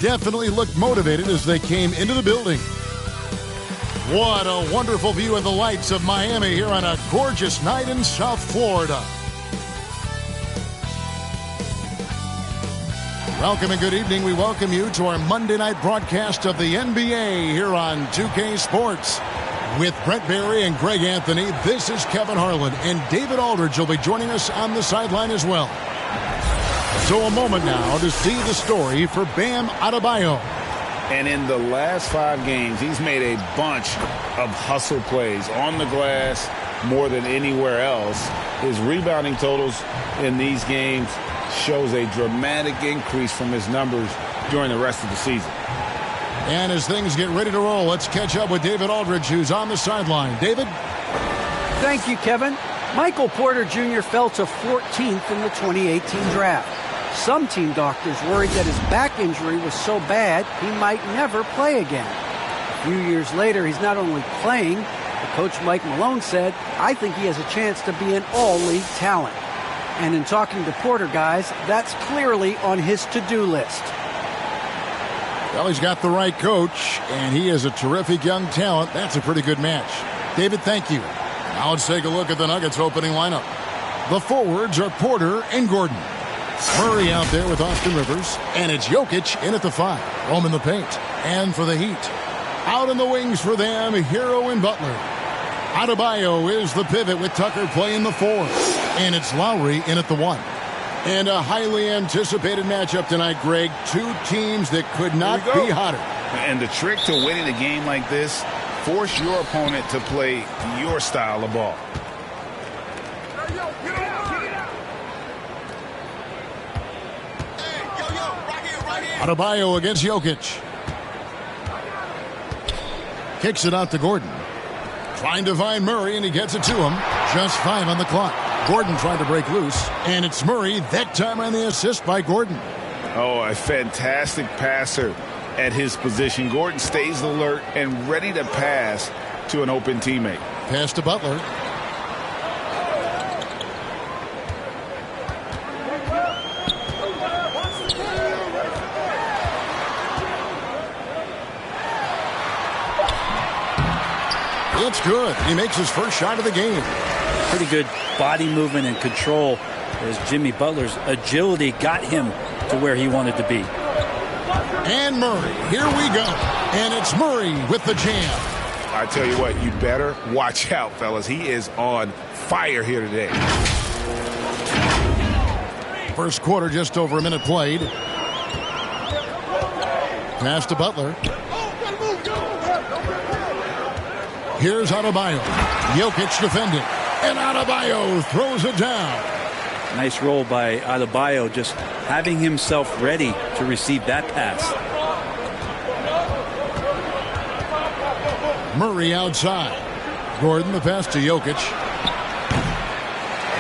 definitely looked motivated as they came into the building. What a wonderful view of the lights of Miami here on a gorgeous night in South Florida. Welcome and good evening. We welcome you to our Monday night broadcast of the NBA here on 2K Sports. With Brent Barry and Greg Anthony, this is Kevin Harlan, and David Aldridge will be joining us on the sideline as well. So a moment now to see the story for Bam Adebayo. And in the last 5 games, he's made a bunch of hustle plays on the glass more than anywhere else. His rebounding totals in these games shows a dramatic increase from his numbers during the rest of the season. And as things get ready to roll, let's catch up with David Aldridge, who's on the sideline. David? Thank you, Kevin. Michael Porter Jr. fell to 14th in the 2018 draft. Some team doctors worried that his back injury was so bad he might never play again. A few years later, he's not only playing, but Coach Mike Malone said, "I think he has a chance to be an all-league talent." And in talking to Porter, guys, that's clearly on his to-do list. Well, he's got the right coach, and he is a terrific young talent. That's a pretty good match. David, thank you. Now let's take a look at the Nuggets opening lineup. The forwards are Porter and Gordon. Murray out there with Austin Rivers, and it's Jokic in at the 5. Home in the paint. And for the Heat, out in the wings for them, Hero and Butler. Adebayo is the pivot with Tucker playing the 4. And it's Lowry in at the 1. And a highly anticipated matchup tonight, Greg. 2 teams that could not be hotter. And the trick to winning a game like this, force your opponent to play your style of ball. Adebayo against Jokic. Kicks it out to Gordon. Trying to find Murray, and he gets it to him. Just 5 on the clock. Gordon trying to break loose, and it's Murray, that time on the assist by Gordon. Oh, a fantastic passer at his position. Gordon stays alert and ready to pass to an open teammate. Pass to Butler. It's good. He makes his first shot of the game. Pretty good body movement and control as Jimmy Butler's agility got him to where he wanted to be. And Murray, here we go. And it's Murray with the jam. I tell you what, you better watch out, fellas. He is on fire here today. First quarter, just over a minute played. Pass to Butler. Here's Adebayo. Jokic defending. And Adebayo throws it down. Nice roll by Adebayo, just having himself ready to receive that pass. Murray outside. Gordon the pass to Jokic.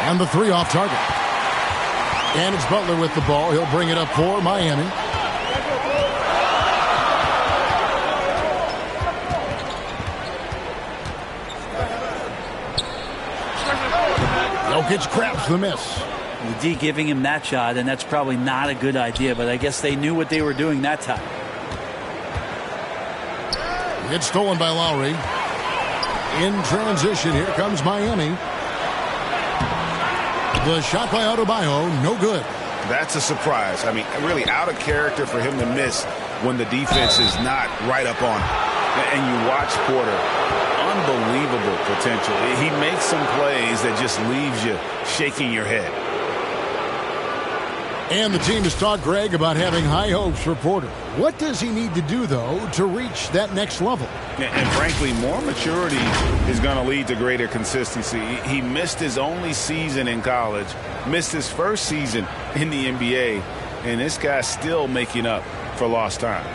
And the 3 off target. And it's Butler with the ball. He'll bring it up for Miami. Jokic grabs the miss. The D giving him that shot, and that's probably not a good idea, but I guess they knew what they were doing that time. It's stolen by Lowry. In transition, here comes Miami. The shot by Adebayo, no good. That's a surprise. I mean, really out of character for him to miss when the defense is not right up on him. And you watch Porter. Unbelievable potential. He makes some plays that just leaves you shaking your head. And the team has talked, Greg, about having high hopes for Porter. What does he need to do, though, to reach that next level? And frankly, more maturity is going to lead to greater consistency. He missed his only season in college, missed his first season in the NBA, and this guy's still making up for lost time.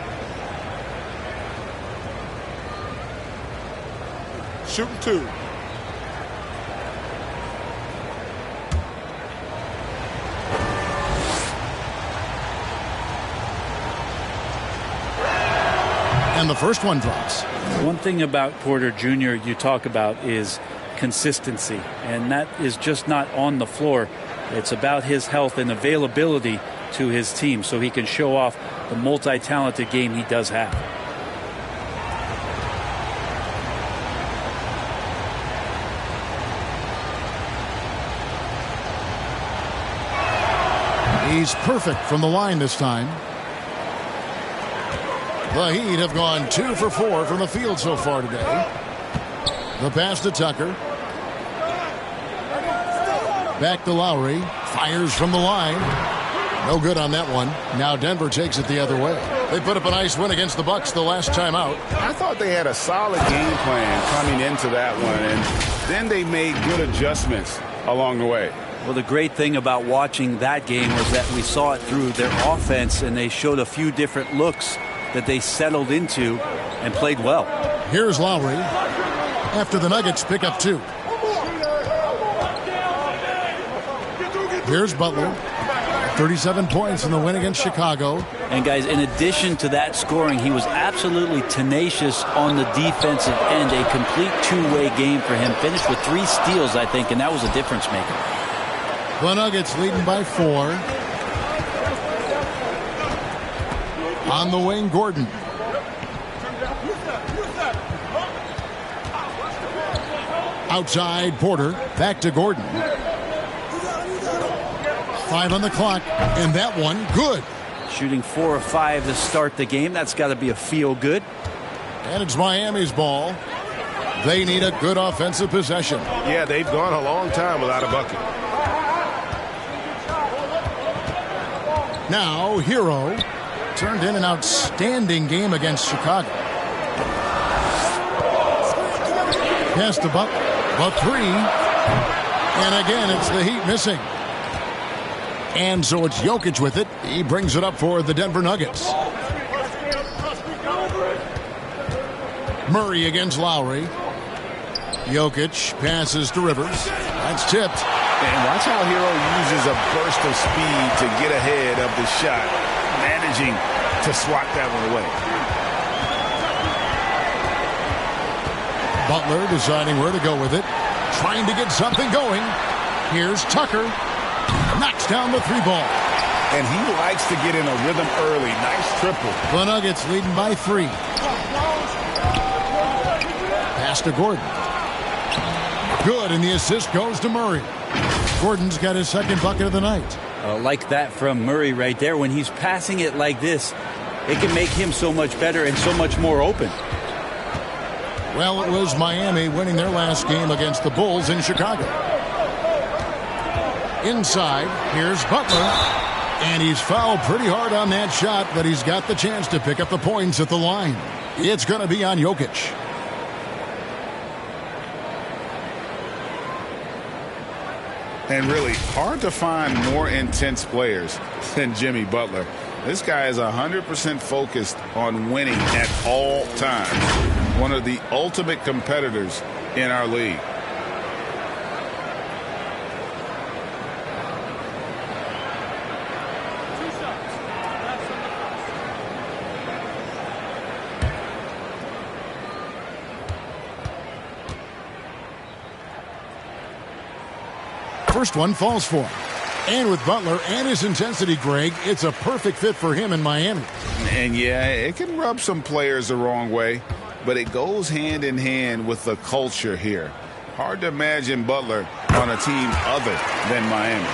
Shooting 2. And the first one drops. One thing about Porter Jr. you talk about is consistency, and that is just not on the floor. It's about his health and availability to his team so he can show off the multi-talented game he does have. He's perfect from the line this time. The Heat have gone 2 for 4 from the field so far today. The pass to Tucker. Back to Lowry. Fires from the line. No good on that one. Now Denver takes it the other way. They put up a nice win against the Bucks the last time out. I thought they had a solid game plan coming into that one, and then they made good adjustments along the way. Well, the great thing about watching that game was that we saw it through their offense, and they showed a few different looks that they settled into and played well. Here's Lowry after the Nuggets pick up 2. Here's Butler. 37 points in the win against Chicago. And guys, in addition to that scoring, he was absolutely tenacious on the defensive end. A complete two-way game for him. Finished with 3 steals, I think, and that was a difference maker. The Nuggets leading by 4. On the wing, Gordon. Outside, Porter. Back to Gordon. 5 on the clock, and that one, good. Shooting 4 of 5 to start the game. That's got to be a feel-good. And it's Miami's ball. They need a good offensive possession. Yeah, they've gone a long time without a bucket. Now, Hero turned in an outstanding game against Chicago. Pass to Buck. But 3. And again, it's the Heat missing. And so it's Jokic with it. He brings it up for the Denver Nuggets. Murray against Lowry. Jokic passes to Rivers. That's tipped. And watch how Hero uses a burst of speed to get ahead of the shot, managing to swat that one away. Butler deciding where to go with it. Trying to get something going. Here's Tucker. Knocks down the 3 ball. And he likes to get in a rhythm early. Nice triple. The Nuggets leading by 3. Pass to Gordon. Good, and the assist goes to Murray. Gordon's got his 2nd bucket of the night. Like that from Murray right there. When he's passing it like this, it can make him so much better and so much more open. Well, it was Miami winning their last game against the Bulls in Chicago. Inside, here's Butler. And he's fouled pretty hard on that shot, but he's got the chance to pick up the points at the line. It's going to be on Jokic. And really hard to find more intense players than Jimmy Butler. This guy is 100% focused on winning at all times. One of the ultimate competitors in our league. First one falls for him. And with Butler and his intensity, Greg, it's a perfect fit for him in Miami. And yeah, it can rub some players the wrong way, but it goes hand in hand with the culture here. Hard to imagine Butler on a team other than Miami.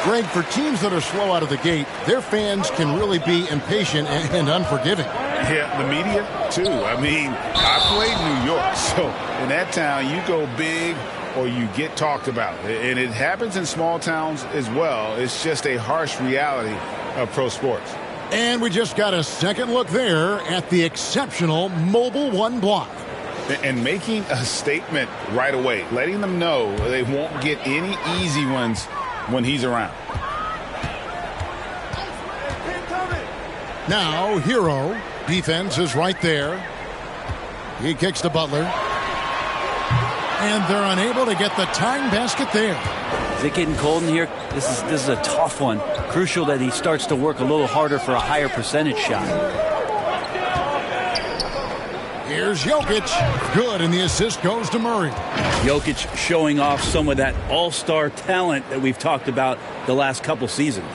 Greg, for teams that are slow out of the gate, their fans can really be impatient and unforgiving. Yeah, the media, too. I mean, I played New York, so in that town, you go big or you get talked about. And it happens in small towns as well. It's just a harsh reality of pro sports. And we just got a second look there at the exceptional Mobile One block. And making a statement right away, letting them know they won't get any easy ones when he's around. Now, Hero. Defense is right there. He kicks to Butler. And they're unable to get the tying basket there. Is it getting cold in here? This is a tough one. Crucial that he starts to work a little harder for a higher percentage shot. Here's Jokic. Good, and the assist goes to Murray. Jokic showing off some of that all-star talent that we've talked about the last couple seasons.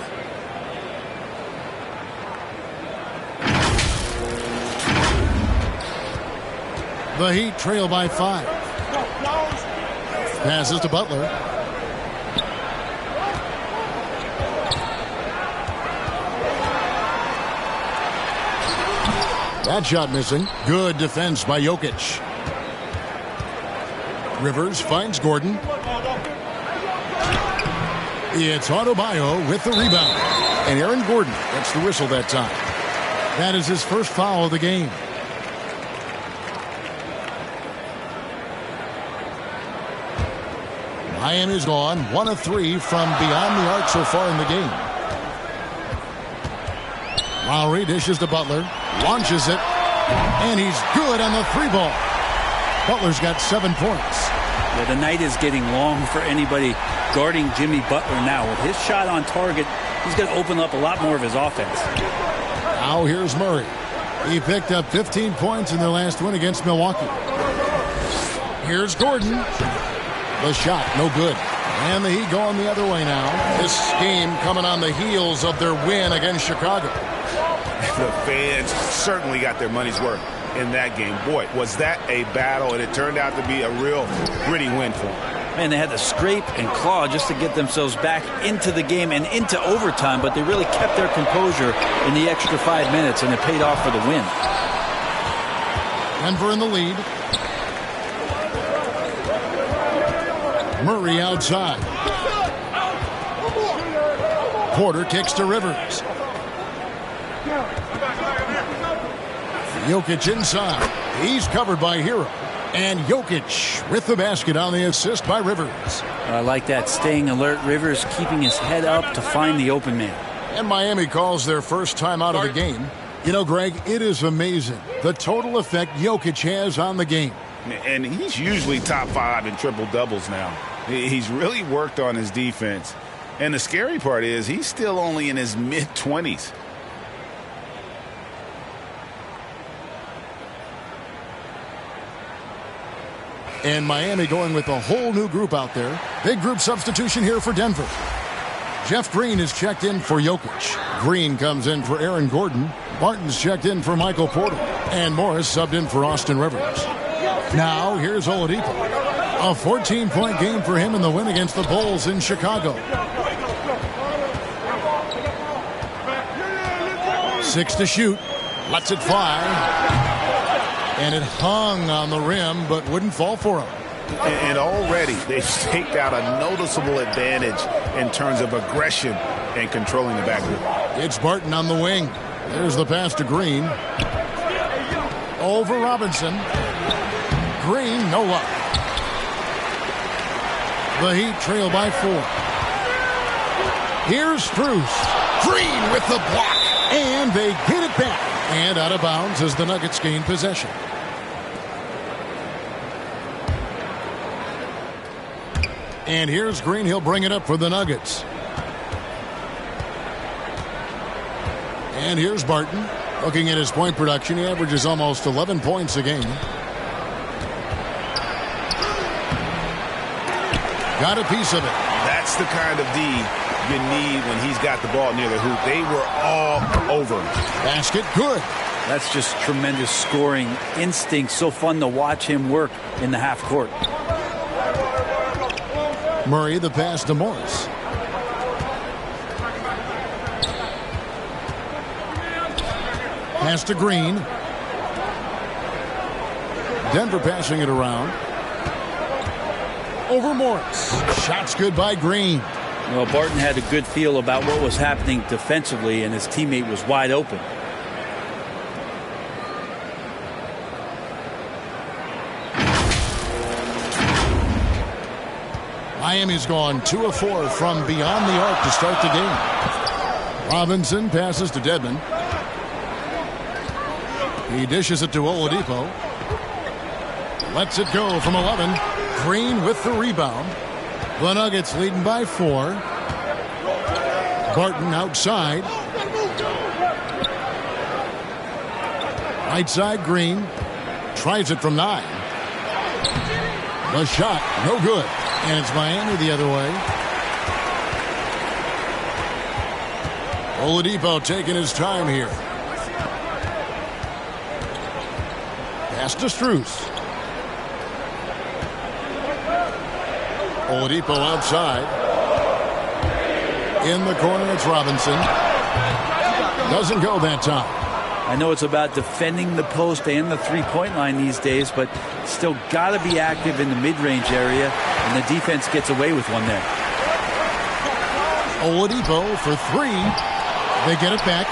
The Heat trail by 5. Passes to Butler. That shot missing. Good defense by Jokic. Rivers finds Gordon. It's Adebayo with the rebound. And Aaron Gordon gets the whistle that time. That is his first foul of the game. Miami's gone 1 of 3 from beyond the arc so far in the game. Lowry dishes to Butler, launches it, and he's good on the 3-ball. Butler's got 7 points. Yeah, the night is getting long for anybody guarding Jimmy Butler now. With his shot on target, he's going to open up a lot more of his offense. Now here's Murray. He picked up 15 points in their last win against Milwaukee. Here's Gordon. The shot, no good. And the Heat going the other way now. This game coming on the heels of their win against Chicago. The fans certainly got their money's worth in that game. Boy, was that a battle, and it turned out to be a real gritty win for them. Man, they had to scrape and claw just to get themselves back into the game and into overtime, but they really kept their composure in the extra 5 minutes, and it paid off for the win. Denver in the lead. Murray outside. Porter kicks to Rivers. Jokic inside. He's covered by Hero. And Jokic with the basket on the assist by Rivers. I like that. Staying alert. Rivers keeping his head up to find the open man. And Miami calls their first time out of the game. You know, Greg, it is amazing the total effect Jokic has on the game. And he's usually top 5 in triple-doubles now. He's really worked on his defense. And the scary part is he's still only in his mid-20s. And Miami going with a whole new group out there. Big group substitution here for Denver. Jeff Green is checked in for Jokic. Green comes in for Aaron Gordon. Martin's checked in for Michael Porter. And Morris subbed in for Austin Rivers. Now here's Oladipo. A 14-point game for him in the win against the Bulls in Chicago. 6 to shoot. Lets it fly. And it hung on the rim, but wouldn't fall for him. And already they've staked out a noticeable advantage in terms of aggression and controlling the backcourt. It's Barton on the wing. There's the pass to Green. Over Robinson. Green, no luck. The Heat trail by 4. Here's Strus. Green with the block. And they get it back. And out of bounds as the Nuggets gain possession. And here's Green. He'll bring it up for the Nuggets. And here's Barton. Looking at his point production, he averages almost 11 points a game. Got a piece of it. That's the kind of D you need when he's got the ball near the hoop. They were all over him. Basket good. That's just tremendous scoring instinct. So fun to watch him work in the half court. Murray, the pass to Morris. Pass to Green. Denver passing it around. Over Morris. Shots good by Green. Well, Barton had a good feel about what was happening defensively, and his teammate was wide open. Miami's gone 2 of 4 from beyond the arc to start the game. Robinson passes to Dedmon. He dishes it to Oladipo. Lets it go from 11. Green with the rebound. The Nuggets leading by 4. Barton outside. Right side, Green. Tries it from 9. The shot, no good. And it's Miami the other way. Oladipo taking his time here. Pass to Strus. Oladipo outside. In the corner, it's Robinson. Doesn't go that time. I know it's about defending the post and the three-point line these days, but still got to be active in the mid-range area, and the defense gets away with one there. Oladipo for three. They get it back.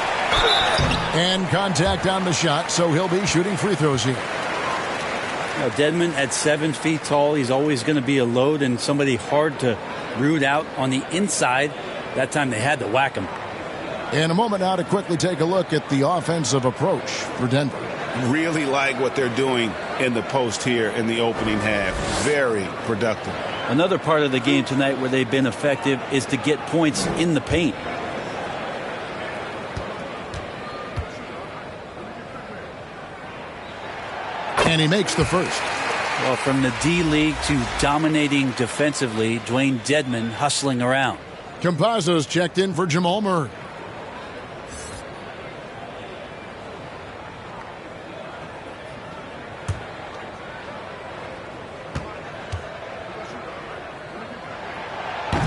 And contact on the shot, so he'll be shooting free throws here. Now, Dedmon at 7 feet tall, he's always going to be a load and somebody hard to root out on the inside. That time they had to whack him. In a moment now to quickly take a look at the offensive approach for Denver. Really like what they're doing in the post here in the opening half. Very productive. Another part of the game tonight where they've been effective is to get points in the paint. And he makes the first. Well, from the D-League to dominating defensively, Dwayne Dedmon hustling around. Campazzo's checked in for Jamal Murray.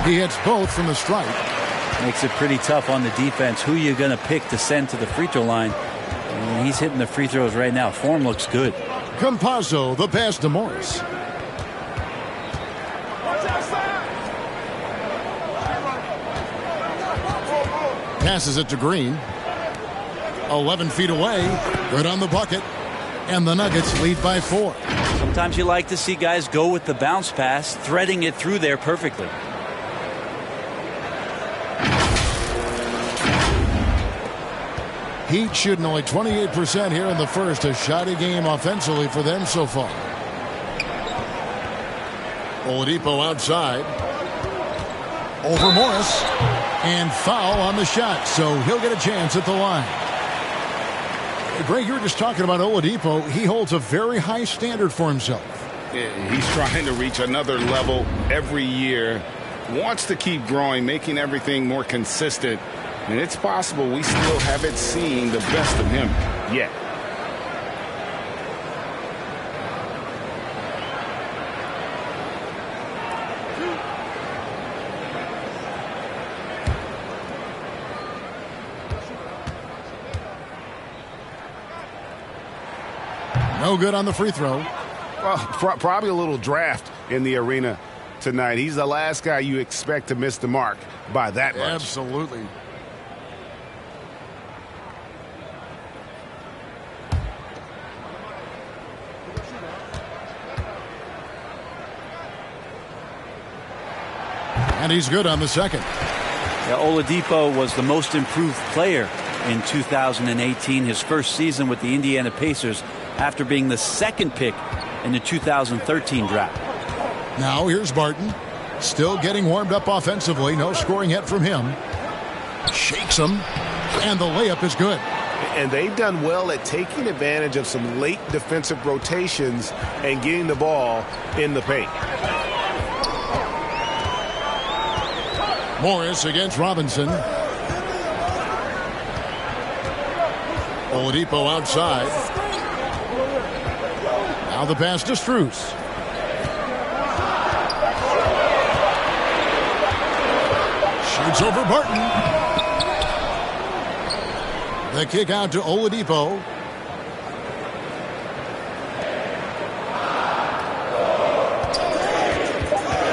He hits both from the stripe. Makes it pretty tough on the defense. Who you going to pick to send to the free throw line? And he's hitting the free throws right now. Form looks good. Campazzo, the pass to Morris. Passes it to Green. 11 feet away. Good on the bucket. And the Nuggets lead by 4. Sometimes you like to see guys go with the bounce pass, threading it through there perfectly. Heat shooting only 28% here in the first. A shoddy game offensively for them so far. Oladipo outside. Over Morris. And foul on the shot, so he'll get a chance at the line. Greg, you were just talking about Oladipo. He holds a very high standard for himself. Yeah, he's trying to reach another level every year. Wants to keep growing, making everything more consistent. And it's possible we still haven't seen the best of him yet. No good on the free throw. Well, probably a little draft in the arena tonight. He's the last guy you expect to miss the mark by that much. Absolutely. And he's good on the second. Yeah, Oladipo was the most improved player in 2018, his first season with the Indiana Pacers, after being the second pick in the 2013 draft. Now here's Barton. Still getting warmed up offensively. No scoring yet from him. Shakes him. And the layup is good. And they've done well at taking advantage of some late defensive rotations and getting the ball in the paint. Morris against Robinson. Oladipo outside. Now the pass to Strus. Shoots over Barton. The kick out to Oladipo.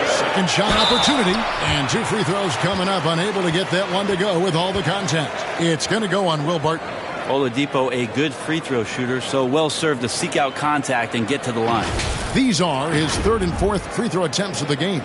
Second shot opportunity. And 2 free throws coming up. Unable to get that one to go with all the contact. It's going to go on Will Barton. Oladipo, a good free throw shooter, so well served to seek out contact and get to the line. These are his 3rd and 4th free throw attempts of the game.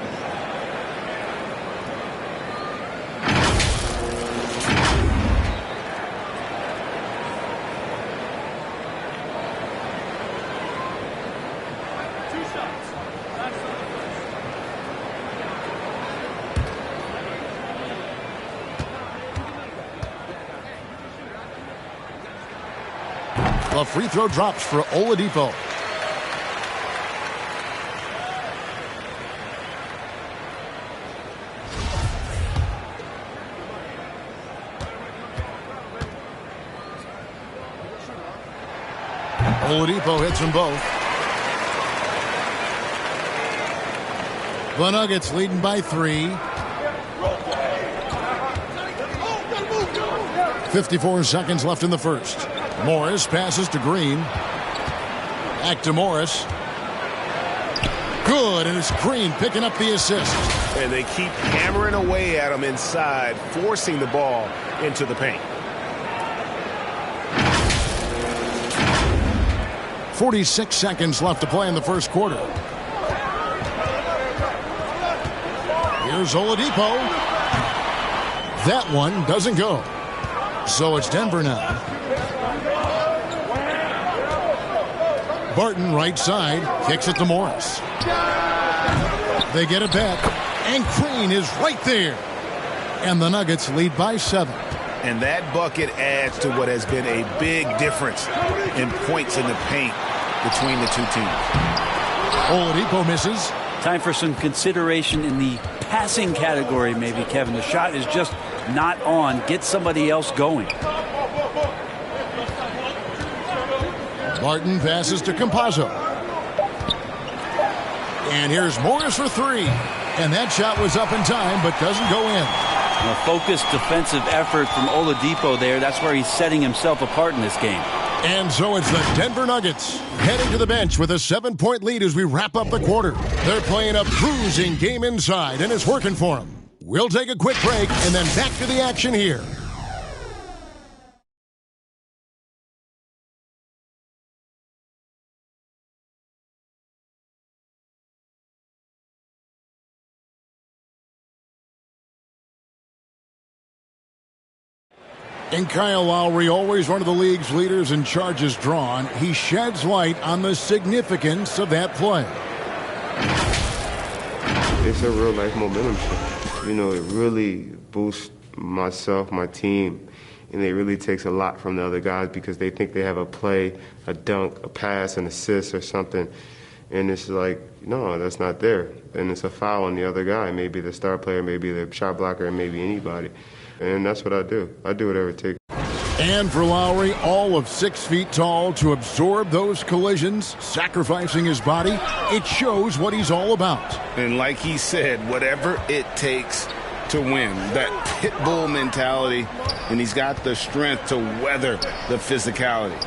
The free throw drops for Oladipo. Oladipo hits them both. The Nuggets leading by 3. 54 seconds left in the first. Morris passes to Green. Back to Morris. Good, and it's Green picking up the assist. And they keep hammering away at him inside, forcing the ball into the paint. 46 seconds left to play in the first quarter. Here's Oladipo. That one doesn't go. So it's Denver now. Barton right side, kicks it to Morris. They get it back, and Green is right there. And the Nuggets lead by 7. And that bucket adds to what has been a big difference in points in the paint between the two teams. Oladipo misses. Time for some consideration in the passing category, maybe, Kevin. The shot is just not on. Get somebody else going. Barton passes to Campazzo. And here's Morris for 3. And that shot was up in time, but doesn't go in. A focused defensive effort from Oladipo there. That's where he's setting himself apart in this game. And so it's the Denver Nuggets heading to the bench with a 7-point lead as we wrap up the quarter. They're playing a cruising game inside, and it's working for them. We'll take a quick break and then back to the action here. And Kyle Lowry, always one of the league's leaders in charges drawn, he sheds light on the significance of that play. It's a real-life momentum shift. You know, it really boosts myself, my team, and it really takes a lot from the other guys because they think they have a play, a dunk, a pass, an assist or something, and it's like, no, that's not there. And it's a foul on the other guy, maybe the star player, maybe the shot blocker, maybe anybody. And that's what I do. I do whatever it takes. And for Lowry, all of 6 feet tall to absorb those collisions, sacrificing his body, it shows what he's all about. And like he said, whatever it takes to win, that pit bull mentality, and he's got the strength to weather the physicality.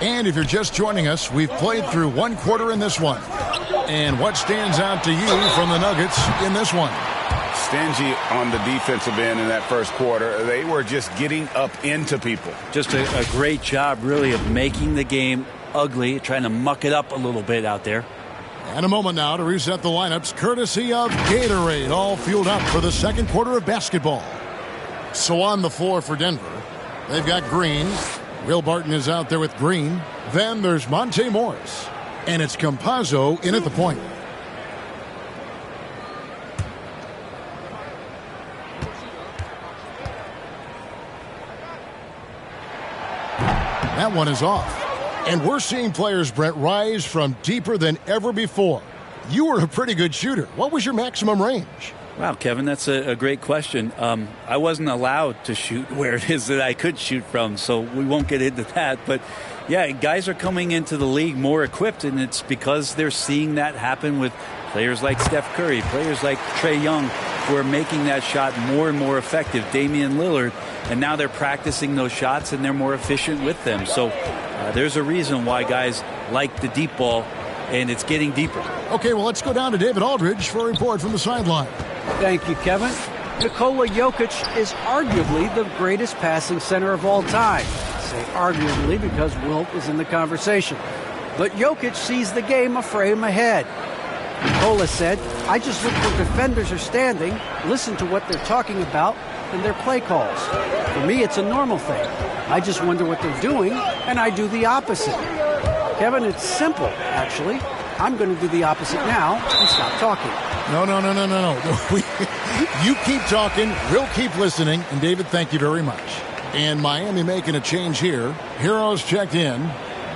And if you're just joining us, we've played through 1 quarter in this one. And what stands out to you from the Nuggets in this one? Stingy on the defensive end in that first quarter. They were just getting up into people. Just a great job, really, of making the game ugly, trying to muck it up a little bit out there. And a moment now to reset the lineups, courtesy of Gatorade, all fueled up for the second quarter of basketball. So on the floor for Denver, they've got Green. Will Barton is out there with Green. Then there's Monte Morris. And it's Campazzo in at the point. That one is off. And we're seeing players, Brett, rise from deeper than ever before. You were a pretty good shooter. What was your maximum range? Wow, Kevin, that's a great question. I wasn't allowed to shoot where it is that I could shoot from, so we won't get into that. But, yeah, guys are coming into the league more equipped, and it's because they're seeing that happen with players like Steph Curry, players like Trae Young, who are making that shot more and more effective, Damian Lillard, and now they're practicing those shots, and they're more efficient with them. So there's a reason why guys like the deep ball, and it's getting deeper. Okay, well, let's go down to David Aldridge for a report from the sideline. Thank you, Kevin. Nikola Jokic is arguably the greatest passing center of all time. I say arguably because Wilt is in the conversation. But Jokic sees the game a frame ahead. Nikola said, I just look where defenders are standing, listen to what they're talking about, and their play calls. For me, it's a normal thing. I just wonder what they're doing, and I do the opposite. Kevin, it's simple, actually. I'm going to do the opposite now and stop talking. No. You keep talking, we'll keep listening, and David, thank you very much. And Miami making a change here. Heroes checked in.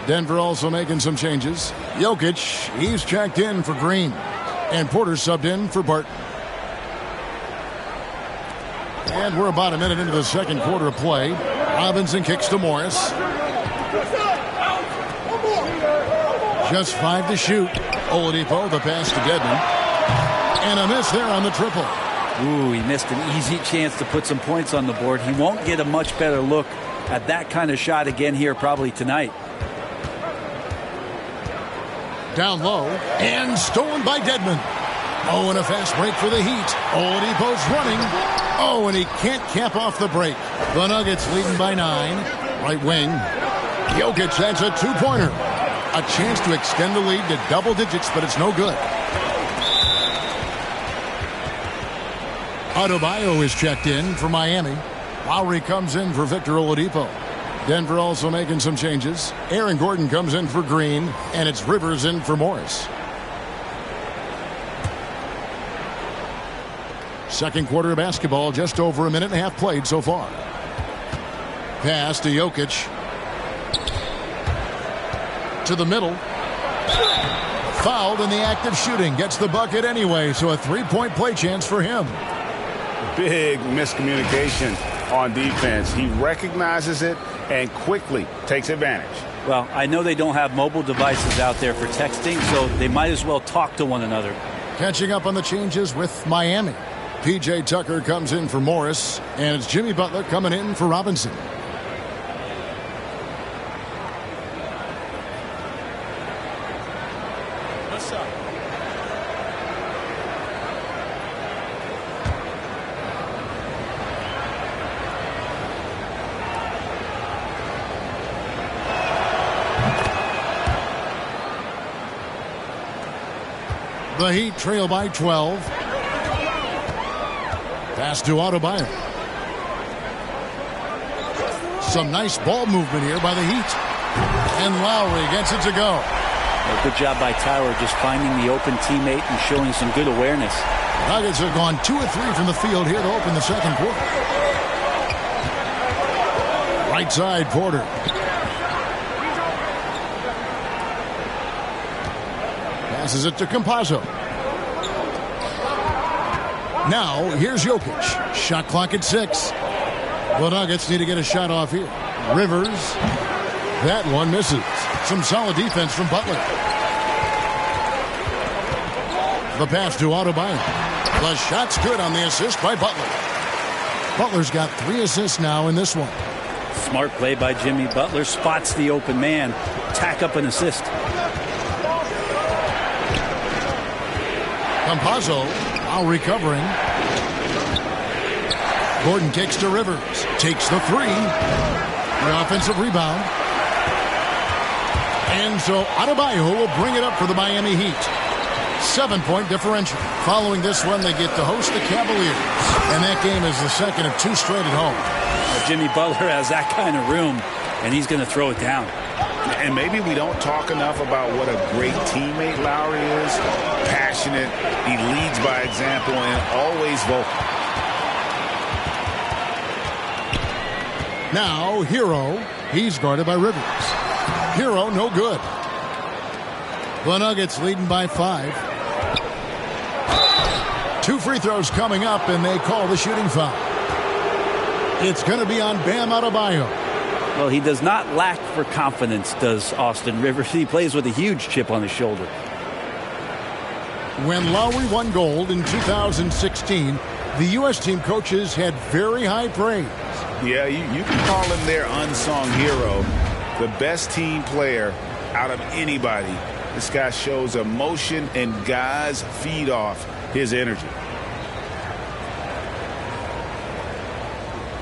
Denver also making some changes. Jokic, he's checked in for Green. And Porter subbed in for Barton. And we're about a minute into the second quarter of play. Robinson kicks to Morris. Just 5 to shoot. Oladipo, the pass to Dedmon. And a miss there on the triple. Ooh, he missed an easy chance to put some points on the board. He won't get a much better look at that kind of shot again here probably tonight. Down low and stolen by Dedmon. Oh, and a fast break for the Heat. Oladipo's running. Oh, and he can't cap off the break. The Nuggets leading by 9. Right wing. Jokic, that's a two-pointer. A chance to extend the lead to double digits, but it's no good. Adebayo is checked in for Miami. Lowry comes in for Victor Oladipo. Denver also making some changes. Aaron Gordon comes in for Green, and it's Rivers in for Morris. Second quarter of basketball, just over a minute and a half played so far. Pass to Jokic. To the middle. Fouled in the act of shooting. Gets the bucket anyway, so a three-point play chance for him. Big miscommunication on defense. He recognizes it and quickly takes advantage. Well, I know they don't have mobile devices out there for texting, so they might as well talk to one another. Catching up on the changes with Miami. P.J. Tucker comes in for Morris, and it's Jimmy Butler coming in for Robinson. What's up? The Heat trail by 12. Pass to Adebayo. Some nice ball movement here by the Heat. And Lowry gets it to go. Well, good job by Tower just finding the open teammate and showing some good awareness. Nuggets have gone 2 of 3 from the field here to open the second quarter. Right side, Porter. Passes it to Campazzo. Now, here's Jokic. Shot clock at 6. The Nuggets need to get a shot off here. Rivers. That one misses. Some solid defense from Butler. The pass to Adebayo. The shot's good on the assist by Butler. Butler's got 3 assists now in this one. Smart play by Jimmy Butler. Spots the open man. Tack up an assist. Campazzo while recovering. Gordon kicks to Rivers. Takes the 3. The offensive rebound. And so Adebayo will bring it up for the Miami Heat. 7-point differential. Following this one, they get to host the Cavaliers. And that game is the second of 2 straight at home. Well, Jimmy Butler has that kind of room, and he's going to throw it down. And maybe we don't talk enough about what a great teammate Lowry is. Passionate. He leads by example and always vocal. Now, Hero. He's guarded by Rivers. Hero, no good. The Nuggets leading by 5. 2 free throws coming up, and they call the shooting foul. It's going to be on Bam Adebayo. Well, he does not lack for confidence, does Austin Rivers. He plays with a huge chip on his shoulder. When Lowry won gold in 2016, the U.S. team coaches had very high praise. Yeah, you can call him their unsung hero. The best team player out of anybody. This guy shows emotion, and guys feed off his energy.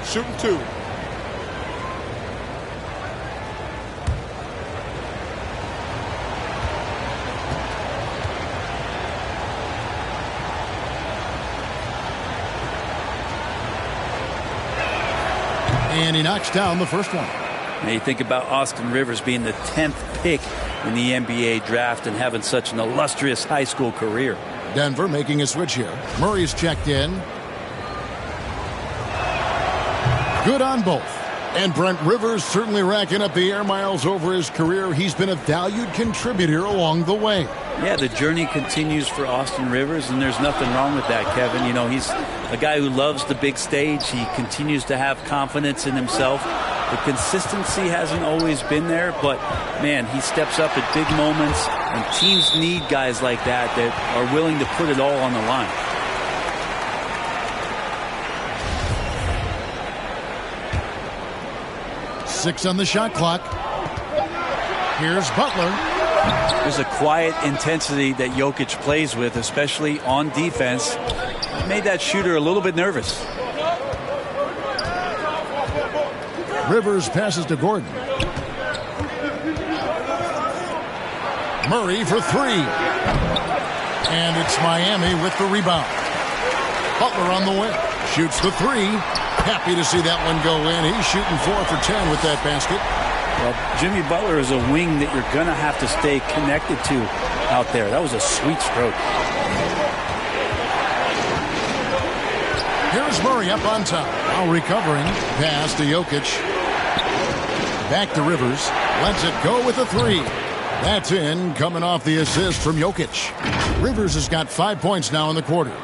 Shooting 2. And he knocks down the first one. Now you think about Austin Rivers being the 10th pick in the NBA draft and having such an illustrious high school career. Denver making a switch here. Murray's checked in. Good on both. And Brent Rivers certainly racking up the air miles over his career. He's been a valued contributor along the way. Yeah, the journey continues for Austin Rivers, and there's nothing wrong with that, Kevin. You know, he's a guy who loves the big stage. He continues to have confidence in himself. The consistency hasn't always been there, but, man, he steps up at big moments, and teams need guys like that are willing to put it all on the line. Six on the shot clock. Here's Butler. There's a quiet intensity that Jokic plays with, especially on defense. It made that shooter a little bit nervous. Rivers passes to Gordon. Murray for three. And it's Miami with the rebound. Butler on the wing. Shoots the three. Happy to see that one go in. He's shooting 4 for 10 with that basket. Well, Jimmy Butler is a wing that you're going to have to stay connected to out there. That was a sweet stroke. Here's Murray up on top. Now recovering. Pass to Jokic. Back to Rivers. Lets it go with a three. That's in, coming off the assist from Jokic. Rivers has got 5 points now in the quarter.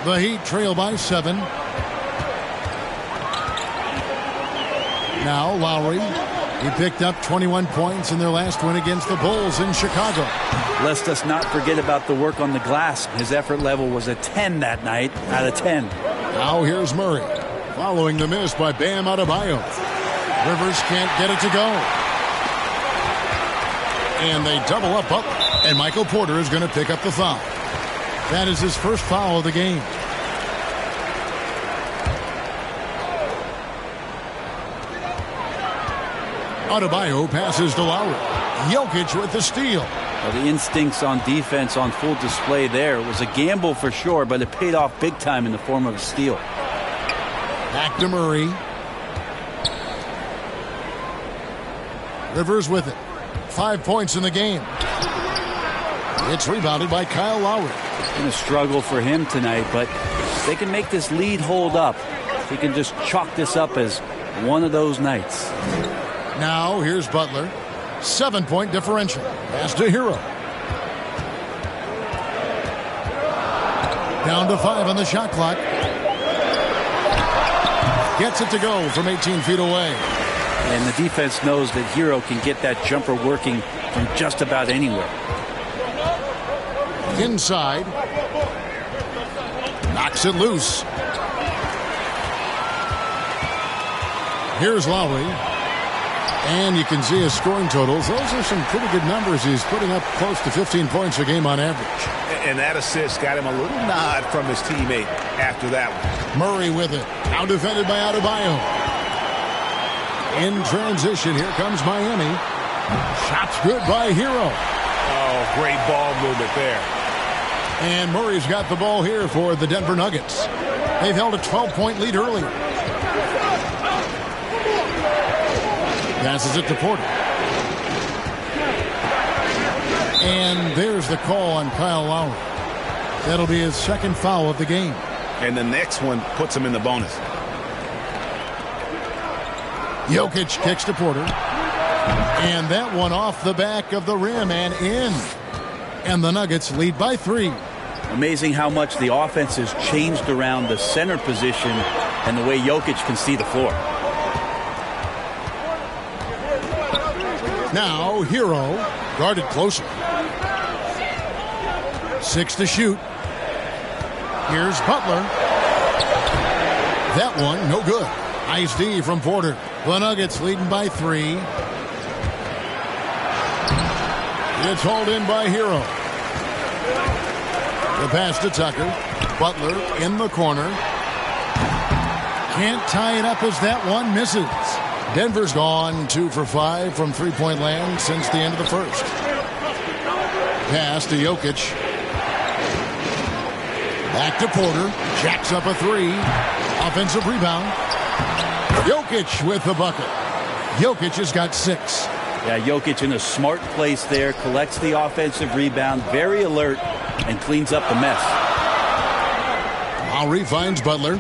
The Heat trail by 7. Now Lowry. He picked up 21 points in their last win against the Bulls in Chicago. Let us not forget about the work on the glass. His effort level was a 10 that night out of 10. Now here's Murray. Following the miss by Bam Adebayo. Rivers can't get it to go. And they double up Butler. And Michael Porter is going to pick up the foul. That is his first foul of the game. Adebayo passes to Lowry. Jokic with the steal. Well, the instincts on defense on full display there. It was a gamble for sure, but it paid off big time in the form of a steal. Back to Murray. Rivers with it. 5 points in the game. It's rebounded by Kyle Lowry. It's been a struggle for him tonight, but they can make this lead hold up. He can just chalk this up as one of those nights. Now here's Butler. 7-point differential. Pass to Hero. Down to 5 on the shot clock. Gets it to go from 18 feet away. And the defense knows that Hero can get that jumper working from just about anywhere. Inside. Knocks it loose. Here's Lowry. And you can see his scoring totals. Those are some pretty good numbers. He's putting up close to 15 points a game on average. And that assist got him a little nod from his teammate after that one. Murray with it. Now defended by Adebayo. In transition, here comes Miami. Shots good by Hero. Oh, great ball movement there. And Murray's got the ball here for the Denver Nuggets. They've held a 12-point lead earlier. Passes it to Porter. And there's the call on Kyle Lowry. That'll be his second foul of the game. And the next one puts him in the bonus. Jokic kicks to Porter. And that one off the back of the rim and in. And the Nuggets lead by 3. Amazing how much the offense has changed around the center position and the way Jokic can see the floor. Now Hero guarded closer. 6 to shoot. Here's Butler. That one no good. Nice D from Porter. The Nuggets leading by 3. It's hauled in by Hero. The pass to Tucker. Butler in the corner. Can't tie it up as that one misses. Denver's gone 2 for 5 from three-point land since the end of the first. Pass to Jokic. Back to Porter. Jacks up a 3. Offensive rebound. Jokic with the bucket. Jokic has got 6. Yeah, Jokic in a smart place there. Collects the offensive rebound. Very alert and cleans up the mess. Lowry finds Butler.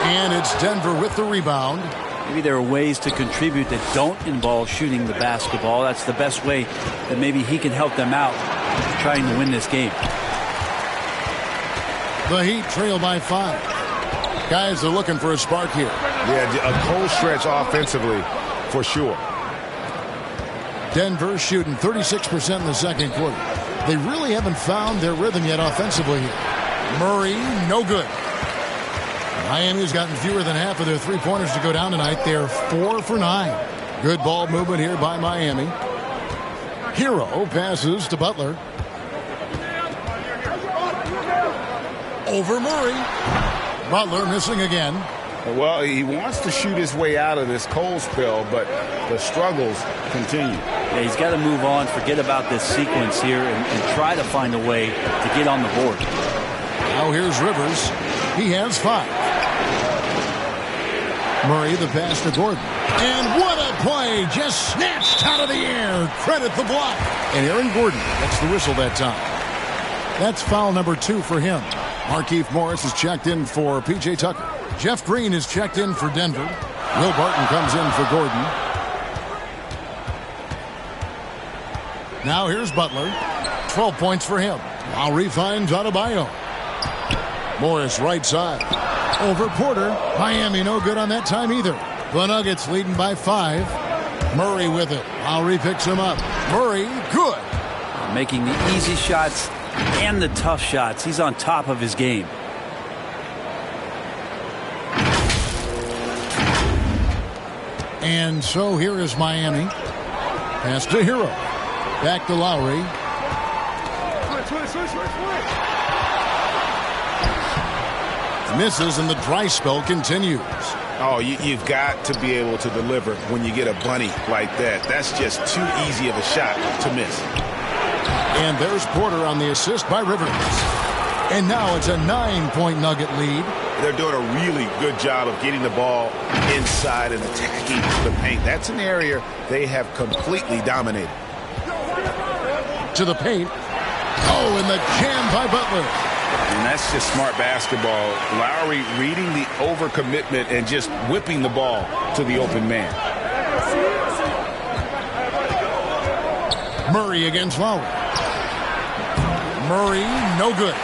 And it's Denver with the rebound. maybe there are ways to contribute that don't involve shooting the basketball. That's the best way that maybe he can help them out trying to win this game. The Heat trail by 5. Guys are looking for a spark here. Yeah, a cold stretch offensively, for sure. Denver shooting 36% in the second quarter. They really haven't found their rhythm yet offensively here. Murray, no good. Miami's gotten fewer than half of their three-pointers to go down tonight. They're 4 for 9. Good ball movement here by Miami. Hero passes to Butler. Over Murray. Butler missing again. Well, he wants to shoot his way out of this cold spell, but the struggles continue. Yeah, he's got to move on, forget about this sequence here, and try to find a way to get on the board. Now here's Rivers. He has 5. Murray, the pass to Gordon. And what a play! Just snatched out of the air. Credit the block. And Aaron Gordon gets the whistle that time. That's foul number 2 for him. Markieff Morris is checked in for P.J. Tucker. Jeff Green is checked in for Denver. Will Barton comes in for Gordon. Now here's Butler. 12 points for him. Lowry finds Adebayo. Morris right side. Over Porter. Miami no good on that time either. The Nuggets leading by 5. Murray with it. Lowry picks him up. Murray, good. Making the easy shots and the tough shots. He's on top of his game. And so here is Miami. Pass to Hero. Back to Lowry. Misses and the dry spell continues. Oh, you've got to be able to deliver when you get a bunny like that. That's just too easy of a shot to miss. And there's Porter on the assist by Rivers. And now it's a 9-point Nugget lead. They're doing a really good job of getting the ball inside and attacking the paint. That's an area they have completely dominated. To the paint. Oh, and the jam by Butler. And that's just smart basketball. Lowry reading the overcommitment and just whipping the ball to the open man. Murray against Lowry. Murray, no good.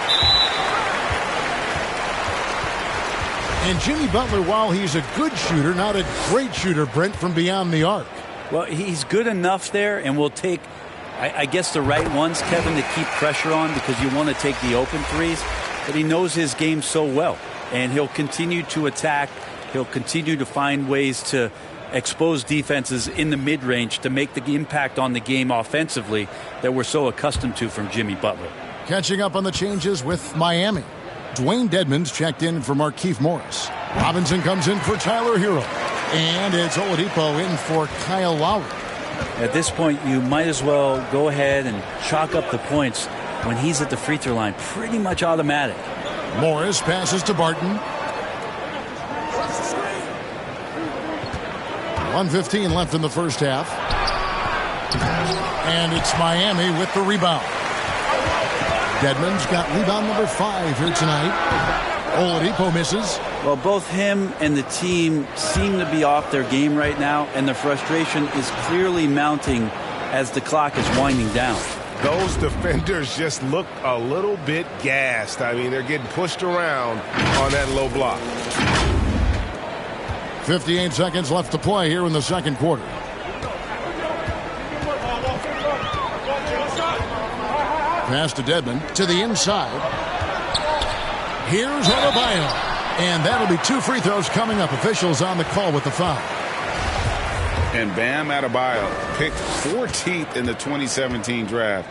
And Jimmy Butler, while he's a good shooter, not a great shooter, Brent, from beyond the arc. Well, he's good enough there, and will take, I guess, the right ones, Kevin, to keep pressure on, because you want to take the open threes. But he knows his game so well, and he'll continue to attack. He'll continue to find ways to expose defenses in the mid-range to make the impact on the game offensively that we're so accustomed to from Jimmy Butler. Catching up on the changes with Miami. Dwayne Dedmon's checked in for Markieff Morris. Robinson comes in for Tyler Hero. And it's Oladipo in for Kyle Lowry. At this point, you might as well go ahead and chalk up the points when he's at the free throw line. Pretty much automatic. Morris passes to Barton. 1:15 left in the first half. And it's Miami with the rebound. Dedmon's got rebound number 5 here tonight. Oladipo misses. Well, both him and the team seem to be off their game right now, and the frustration is clearly mounting as the clock is winding down. Those defenders just look a little bit gassed. I mean, they're getting pushed around on that low block. 58 seconds left to play here in the second quarter. Pass to Dedmon to the inside. Here's Adebayo. And that'll be 2 free throws coming up. Officials on the call with the foul. And Bam Adebayo, picked 14th in the 2017 draft,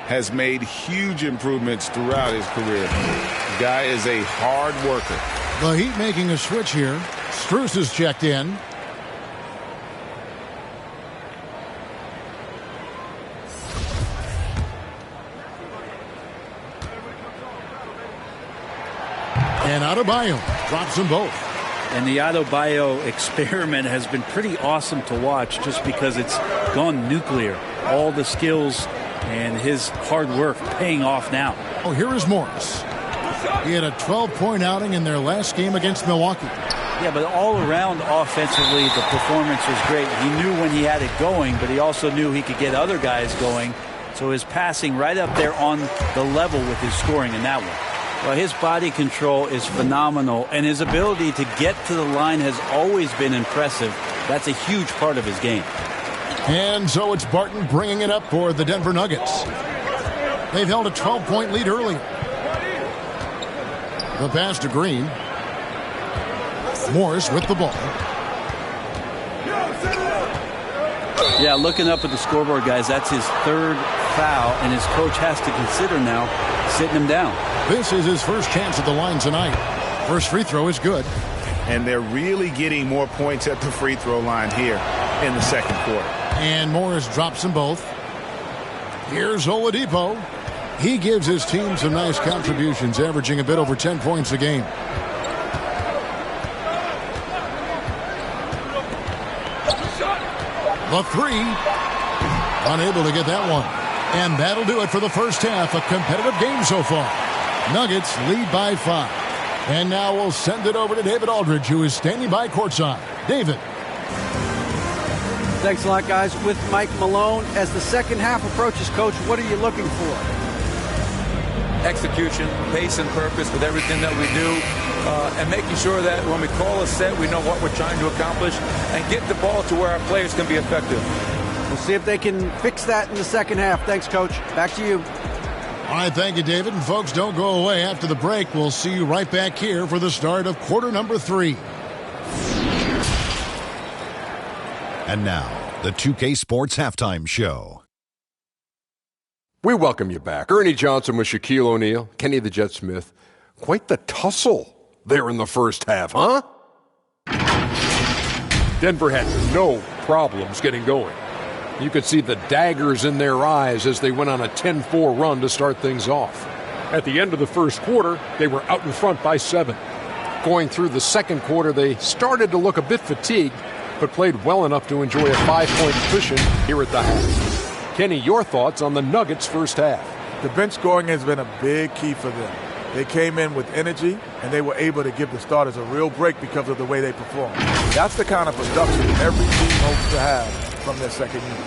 has made huge improvements throughout his career. The guy is a hard worker. The Heat making a switch here. Strus is checked in. And Adebayo drops them both. And the Adebayo experiment has been pretty awesome to watch just because it's gone nuclear. All the skills and his hard work paying off now. Oh, here is Morris. He had a 12-point outing in their last game against Milwaukee. Yeah, but all around offensively, the performance was great. He knew when he had it going, but he also knew he could get other guys going. So his passing right up there on the level with his scoring in that one. Well, his body control is phenomenal, and his ability to get to the line has always been impressive. That's a huge part of his game. And so it's Barton bringing it up for the Denver Nuggets. They've held a 12-point lead early. The pass to Green. Morris with the ball. Yeah, looking up at the scoreboard, guys, that's his third foul, and his coach has to consider now sitting him down. This is his first chance at the line tonight. First free throw is good. And they're really getting more points at the free throw line here in the second quarter. And Morris drops them both. Here's Oladipo. He gives his team some nice contributions, averaging a bit over 10 points a game. The three. Unable to get that one. And that'll do it for the first half. A competitive game so far. Nuggets lead by 5. And now we'll send it over to David Aldridge, who is standing by courtside. David. Thanks a lot, guys. With Mike Malone, as the second half approaches, Coach, what are you looking for? Execution, pace and purpose with everything that we do, and making sure that when we call a set, we know what we're trying to accomplish and get the ball to where our players can be effective. We'll see if they can fix that in the second half. Thanks, Coach. Back to you. All right, thank you, David. And folks, don't go away. After the break, we'll see you right back here for the start of quarter number 3. And now, the 2K Sports Halftime Show. We welcome you back. Ernie Johnson with Shaquille O'Neal, Kenny the Jet Smith. Quite the tussle there in the first half, huh? Denver had no problems getting going. You could see the daggers in their eyes as they went on a 10-4 run to start things off. At the end of the first quarter, they were out in front by 7. Going through the second quarter, they started to look a bit fatigued, but played well enough to enjoy a 5-point cushion here at the half. Kenny, your thoughts on the Nuggets' first half? The bench scoring has been a big key for them. They came in with energy, and they were able to give the starters a real break because of the way they performed. That's the kind of production every team hopes to have from their second unit.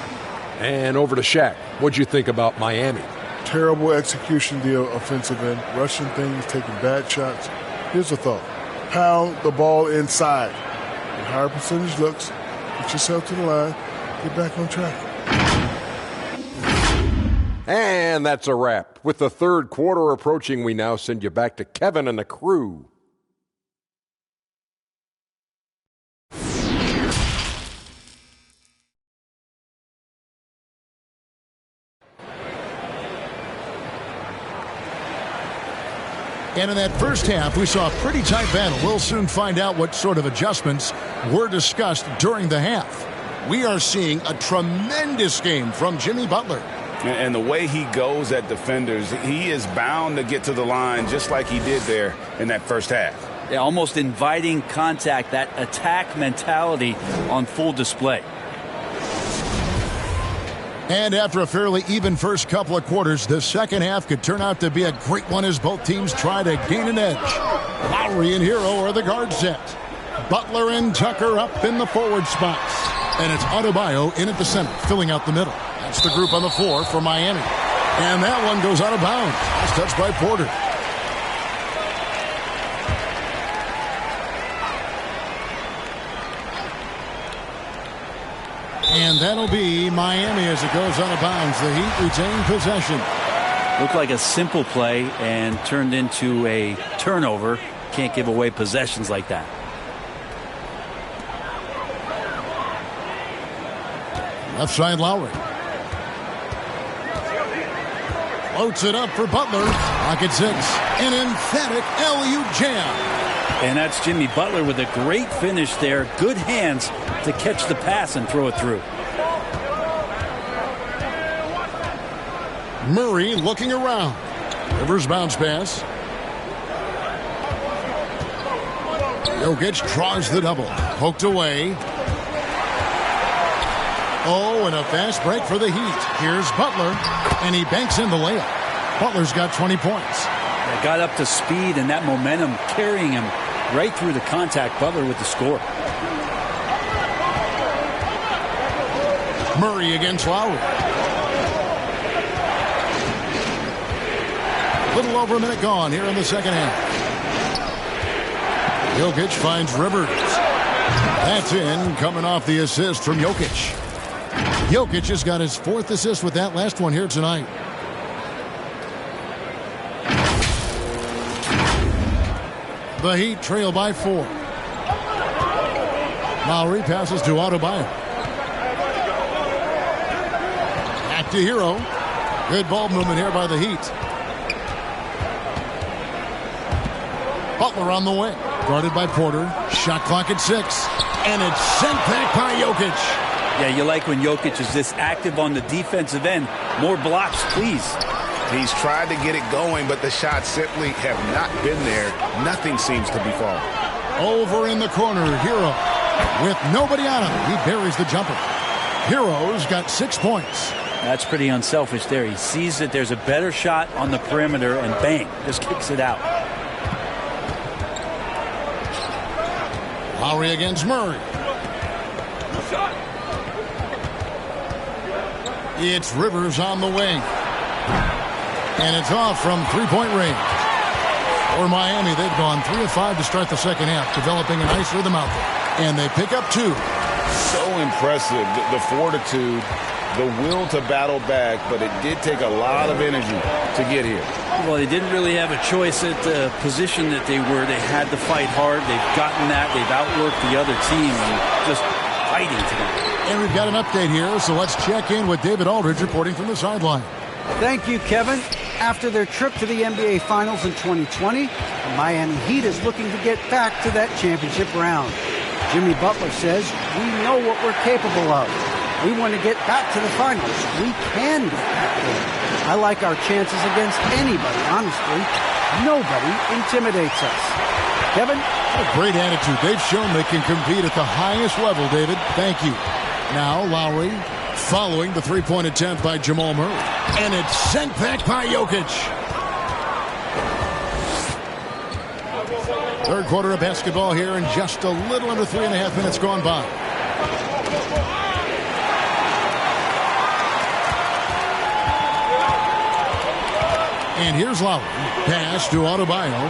And over to Shaq. What'd you think about Miami? Terrible execution deal, offensive end, rushing things, taking bad shots. Here's a thought. Pound the ball inside. With higher percentage looks, get yourself to the line, get back on track. And that's a wrap. With the third quarter approaching, we now send you back to Kevin and the crew. And in that first half, we saw a pretty tight battle. We'll soon find out what sort of adjustments were discussed during the half. We are seeing a tremendous game from Jimmy Butler. And the way he goes at defenders, he is bound to get to the line just like he did there in that first half. Yeah, almost inviting contact, that attack mentality on full display. And after a fairly even first couple of quarters, the second half could turn out to be a great one as both teams try to gain an edge. Lowry and Hero are the guard set. Butler and Tucker up in the forward spots. And it's Adebayo in at the center, filling out the middle. That's the group on the floor for Miami. And that one goes out of bounds. It's touched by Porter. And that'll be Miami as it goes out of bounds. The Heat retain possession. Looked like a simple play and turned into a turnover. Can't give away possessions like that. Left side Lowry. Floats it up for Butler. Pocket 6. An emphatic LU jam. And that's Jimmy Butler with a great finish there. Good hands to catch the pass and throw it through. Murray looking around. Rivers bounce pass. Jokic draws the double. Poked away. Oh, and a fast break for the Heat. Here's Butler, and he banks in the layup. Butler's got 20 points. Got up to speed, and that momentum carrying him right through the contact. Butler with the score. Murray against Lowry. Little over a minute gone here in the second half. Jokic finds Rivers. That's in, coming off the assist from Jokic. Jokic has got his 4th assist with that last one here tonight. The Heat trail by 4. Lowry passes to Adebayo. Back to Hero. Good ball movement here by the Heat. Butler on the wing. Guarded by Porter. Shot clock at 6. And it's sent back by Jokic. Yeah, you like when Jokic is this active on the defensive end. More blocks, please. He's tried to get it going, but the shots simply have not been there. Nothing seems to be falling. Over in the corner, Hero. With nobody on him, he buries the jumper. Hero's got 6 points. That's pretty unselfish there. He sees that there's a better shot on the perimeter, and bang, just kicks it out. Lowry against Murray. It's Rivers on the wing. And it's off from three-point range. For Miami, they've gone 3 of 5 to start the second half, developing a nice rhythm out there. And they pick up 2. So impressive, the fortitude, the will to battle back, but it did take a lot of energy to get here. Well, they didn't really have a choice at the position that they were. They had to fight hard. They've gotten that. They've outworked the other team and just fighting tonight. And we've got an update here, so let's check in with David Aldridge reporting from the sideline. Thank you, Kevin. After their trip to the NBA Finals in 2020, the Miami Heat is looking to get back to that championship round. Jimmy Butler says, we know what we're capable of. We want to get back to the finals. We can get back there. I like our chances against anybody, honestly. Nobody intimidates us. Kevin? A great attitude. They've shown they can compete at the highest level, David. Thank you. Now, Lowry following the three-point attempt by Jamal Murray. And it's sent back by Jokic. Third quarter of basketball here, and just a little under 3.5 minutes gone by. And here's Lowry. Pass to Adebayo.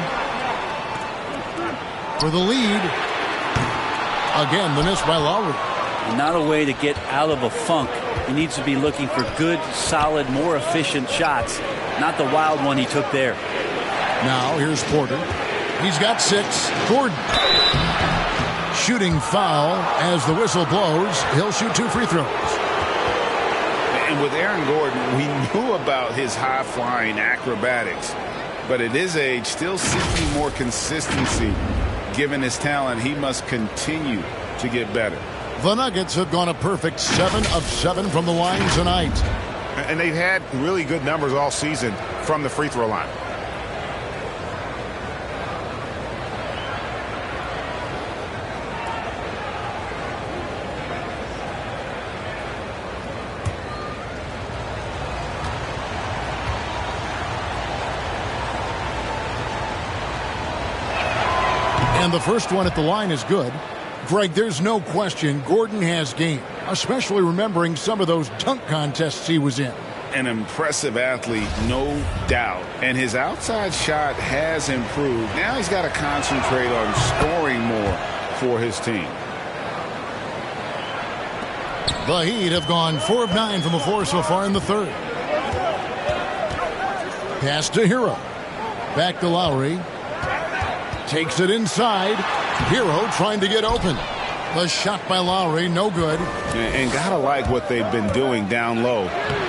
For the lead. Again, the miss by Lowry. Not a way to get out of a funk. He needs to be looking for good, solid, more efficient shots. Not the wild one he took there. Now, here's Porter. He's got 6. Gordon. Shooting foul as the whistle blows. He'll shoot 2 free throws. And with Aaron Gordon, we knew about his high-flying acrobatics. But at his age, still seeking more consistency. Given his talent, he must continue to get better. The Nuggets have gone a perfect 7 of 7 from the line tonight. And they've had really good numbers all season from the free throw line. And the first one at the line is good. Greg, there's no question Gordon has game, especially remembering some of those dunk contests he was in. An impressive athlete, no doubt. And his outside shot has improved. Now he's got to concentrate on scoring more for his team. The Heat have gone 4 of 9 from the floor so far in the third. Pass to Hero. Back to Lowry. Takes it inside. Hero trying to get open. The shot by Lowry, no good. And gotta like what they've been doing down low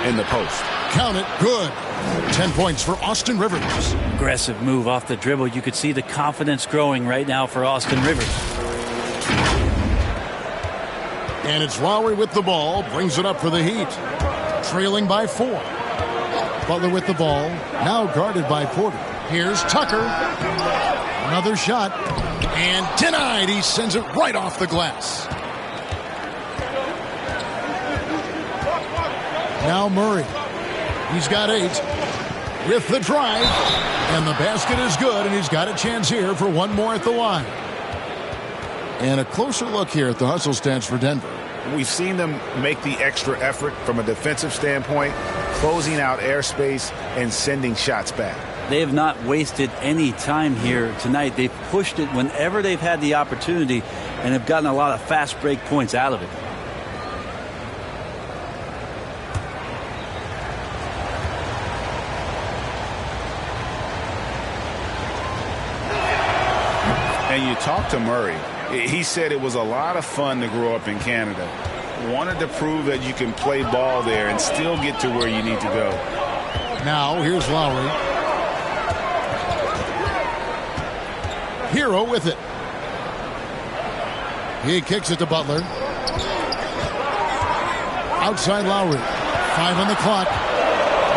in the post. Count it, good. 10 points for Austin Rivers. Aggressive move off the dribble. You could see the confidence growing right now for Austin Rivers. And it's Lowry with the ball. Brings it up for the Heat. Trailing by 4. Butler with the ball. Now guarded by Porter. Here's Tucker. Another shot. And denied. He sends it right off the glass. Now Murray. He's got 8. With the drive. And the basket is good. And he's got a chance here for one more at the line. And a closer look here at the hustle stats for Denver. We've seen them make the extra effort from a defensive standpoint, closing out airspace and sending shots back. They have not wasted any time here tonight. They've pushed it whenever they've had the opportunity and have gotten a lot of fast break points out of it. And you talk to Murray. He said it was a lot of fun to grow up in Canada. Wanted to prove that you can play ball there and still get to where you need to go. Now, here's Lowry. Hero with it. He kicks it to Butler. Outside Lowry. 5 on the clock.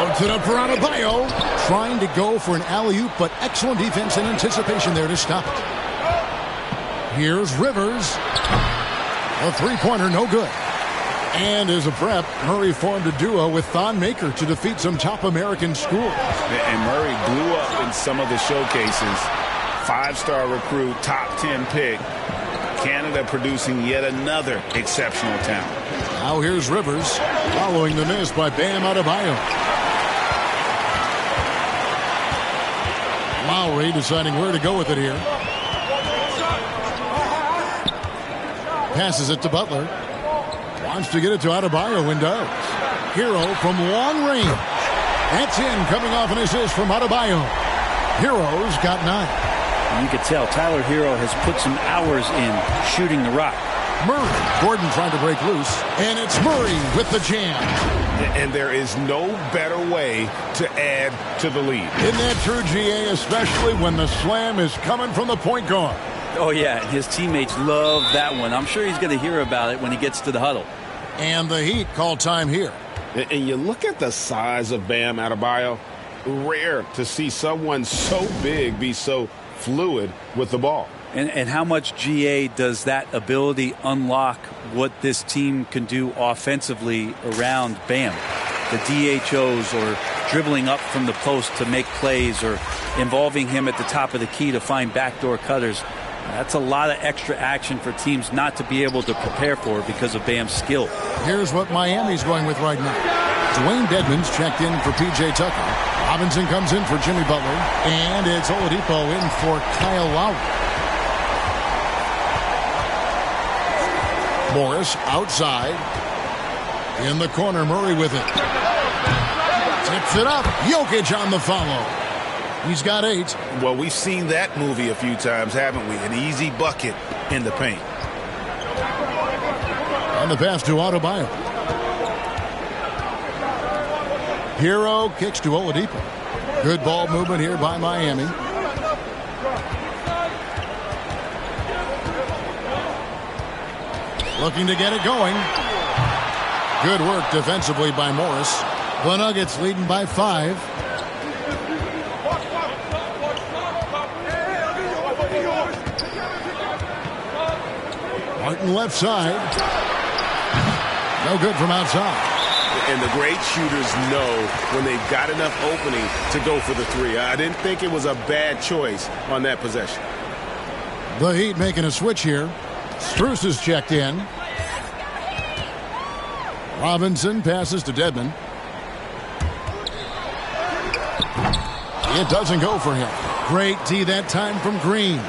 Puts it up for Adebayo. Trying to go for an alley-oop, but excellent defense and anticipation there to stop it. Here's Rivers. A three-pointer, no good. And as a prep, Murray formed a duo with Thon Maker to defeat some top American schools. And Murray blew up in some of the showcases. 5-star recruit, top 10 pick. Canada producing yet another exceptional talent. Now here's Rivers following the miss by Bam Adebayo. Lowry deciding where to go with it here. Passes it to Butler. Wants to get it to Adebayo and does. Hero from long range. That's in, coming off an assist from Adebayo. Hero's got 9. And you can tell Tyler Hero has put some hours in shooting the rock. Murray. Gordon trying to break loose. And it's Murray with the jam. And there is no better way to add to the lead. Isn't that true, GA? Especially when the slam is coming from the point guard. Oh, yeah. His teammates love that one. I'm sure he's going to hear about it when he gets to the huddle. And the Heat call time here. And you look at the size of Bam Adebayo. Rare to see someone so big be so fluid with the ball. And how much, GA, does that ability unlock what this team can do offensively around Bam? The DHOs or dribbling up from the post to make plays or involving him at the top of the key to find backdoor cutters. That's a lot of extra action for teams not to be able to prepare for because of Bam's skill. Here's what Miami's going with right now. Dwayne Dedmon's checked in for P.J. Tucker. Robinson comes in for Jimmy Butler. And it's Oladipo in for Kyle Lowry. Morris outside. In the corner, Murray with it. Tips it up. Jokic on the follow. He's got 8. Well, we've seen that movie a few times, haven't we? An easy bucket in the paint. And the pass to Adebayo. Hero kicks to Oladipo. Good ball movement here by Miami. Looking to get it going. Good work defensively by Morris. The Nuggets leading by 5. Martin left side. No good from outside. And the great shooters know when they've got enough opening to go for the 3. I didn't think it was a bad choice on that possession. The Heat making a switch here. Strus is checked in. Robinson passes to Dedmon. It doesn't go for him. Great D that time from Green.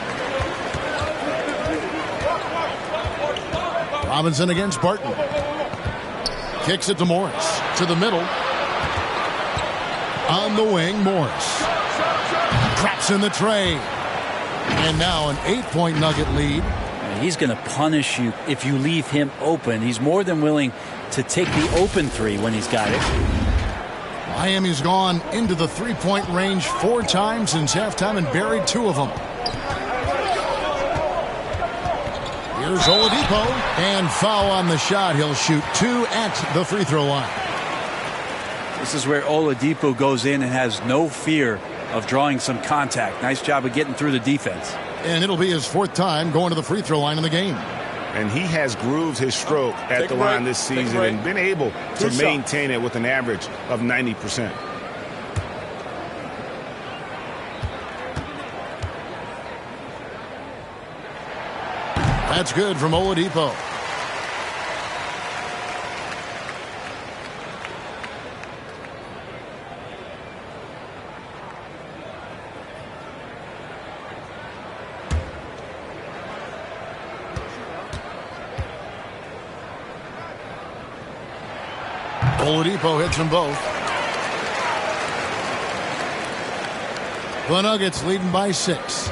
Robinson against Barton. Kicks it to Morris. To the middle. On the wing, Morris. Drops in the tray. And now an 8-point Nugget lead. He's going to punish you if you leave him open. He's more than willing to take the open 3 when he's got it. Miami's gone into the 3-point range 4 times since halftime and buried 2 of them. Here's Oladipo, and foul on the shot. He'll shoot 2 at the free throw line. This is where Oladipo goes in and has no fear of drawing some contact. Nice job of getting through the defense. And it'll be his 4th time going to the free throw line in the game. And he has grooved his stroke at the line this season and been able to maintain it with an average of 90%. That's good from Oladipo. Oladipo hits them both. The Nuggets leading by 6.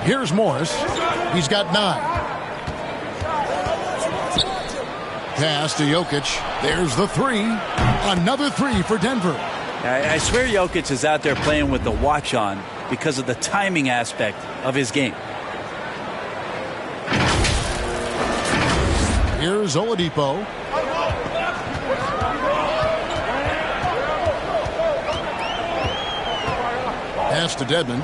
Here's Morris. He's got 9. Pass to Jokic. There's the 3. Another 3 for Denver. I swear Jokic is out there playing with the watch on because of the timing aspect of his game. Here's Oladipo. Pass to Dedmon.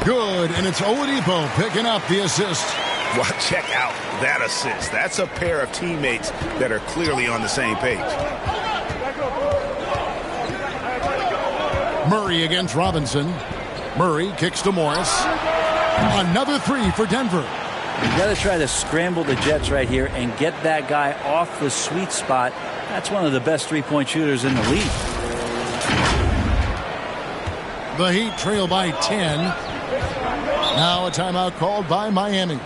Good, and it's Oladipo picking up the assist. Well, check out that assist. That's a pair of teammates that are clearly on the same page. Murray against Robinson. Murray kicks to Morris. Another 3 for Denver. You got to try to scramble the Jets right here and get that guy off the sweet spot. That's one of the best three-point shooters in the league. The Heat trail by 10. Now a timeout called by Miami.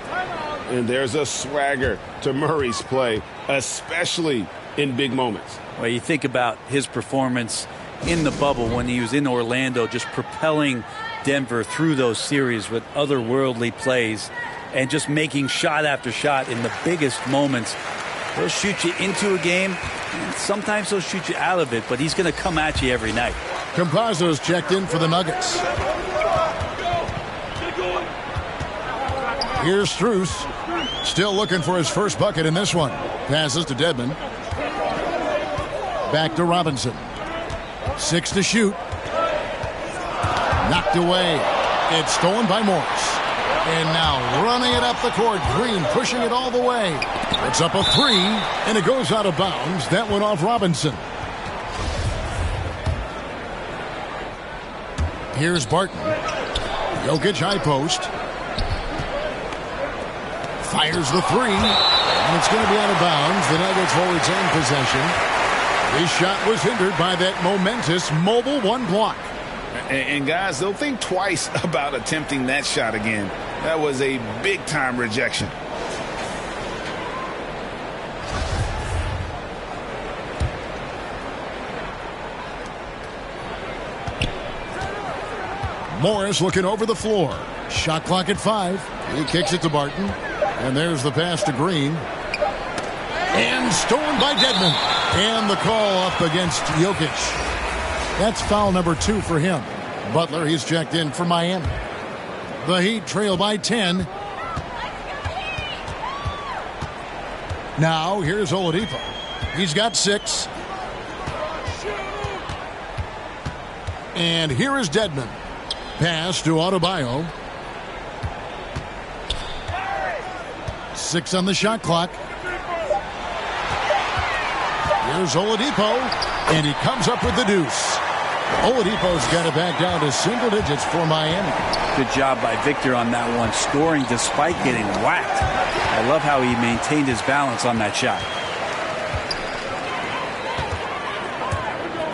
And there's a swagger to Murray's play, especially in big moments. Well, you think about his performance in the bubble when he was in Orlando, just propelling Denver through those series with otherworldly plays and just making shot after shot in the biggest moments. They'll shoot you into a game, and sometimes they'll shoot you out of it, but he's going to come at you every night. Campazzo's checked in for the Nuggets. Here's Strus. Still looking for his first bucket in this one. Passes to Dedmon. Back to Robinson. 6 to shoot. Knocked away. It's stolen by Morris. And now running it up the court. Green pushing it all the way. It's up a 3, and it goes out of bounds. That went off Robinson. Here's Barton. Jokic high post. Fires the 3, and it's going to be out of bounds. The Nuggets will retain possession. His shot was hindered by that momentous mobile 1 block. And guys, they'll think twice about attempting that shot again. That was a big-time rejection. Morris looking over the floor. Shot clock at 5. He kicks it to Barton. And there's the pass to Green. And stolen by Dedmon. And the call up against Jokic. That's foul number 2 for him. Butler, he's checked in for Miami. The Heat trail by 10. Now, here's Oladipo. He's got 6. And here is Dedmon. Pass to Adebayo. 6 on the shot clock. Here's Oladipo, and he comes up with the deuce. Oladipo's got it back down to single digits for Miami. Good job by Victor on that one, scoring despite getting whacked. I love how he maintained his balance on that shot.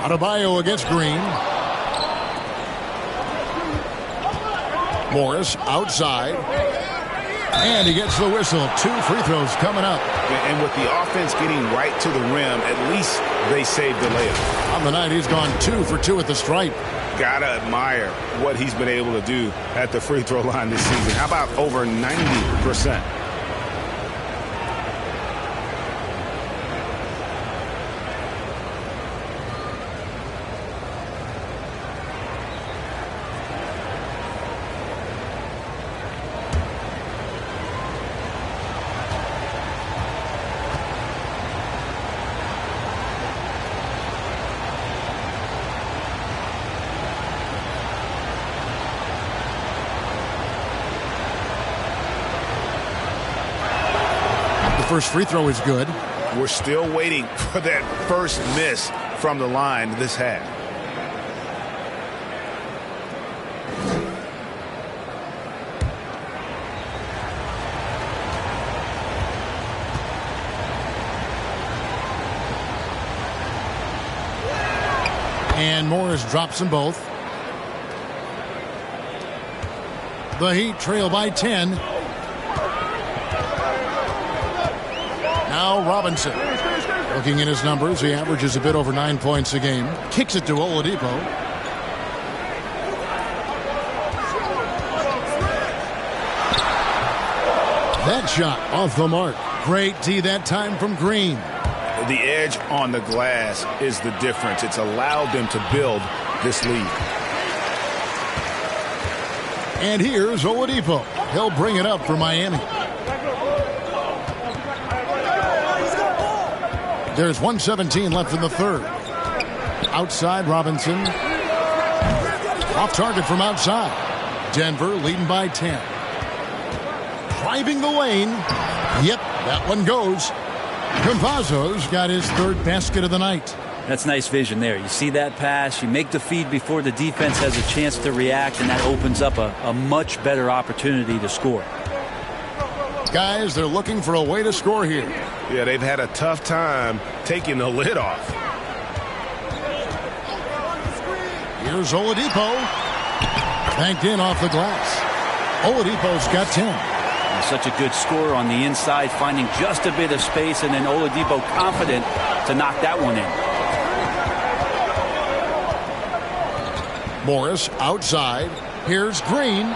Adebayo against Green. Morris outside. And he gets the whistle. 2 free throws coming up. And with the offense getting right to the rim, at least they saved the layup. On the night, he's gone 2 for 2 at the stripe. Gotta admire what he's been able to do at the free throw line this season. How about over 90%? First free throw is good. We're still waiting for that first miss from the line this half. And Morris drops them both. The Heat trail by 10. Now Robinson. Looking at his numbers, he averages a bit over 9 points a game. Kicks it to Oladipo. That shot off the mark. Great D that time from Green. The edge on the glass is the difference. It's allowed them to build this lead. And here's Oladipo. He'll bring it up for Miami. There's 1:17 left in the third. Outside Robinson. Off target from outside. Denver leading by 10. Driving the lane. Yep, that one goes. Campazzo's got his third basket of the night. That's nice vision there. You see that pass, you make the feed before the defense has a chance to react, and that opens up a much better opportunity to score. Guys, they're looking for a way to score here. Yeah, they've had a tough time taking the lid off. Here's Oladipo. Banked in off the glass. Oladipo's got 10. Such a good score on the inside, finding just a bit of space, and then Oladipo confident to knock that one in. Morris outside. Here's Green.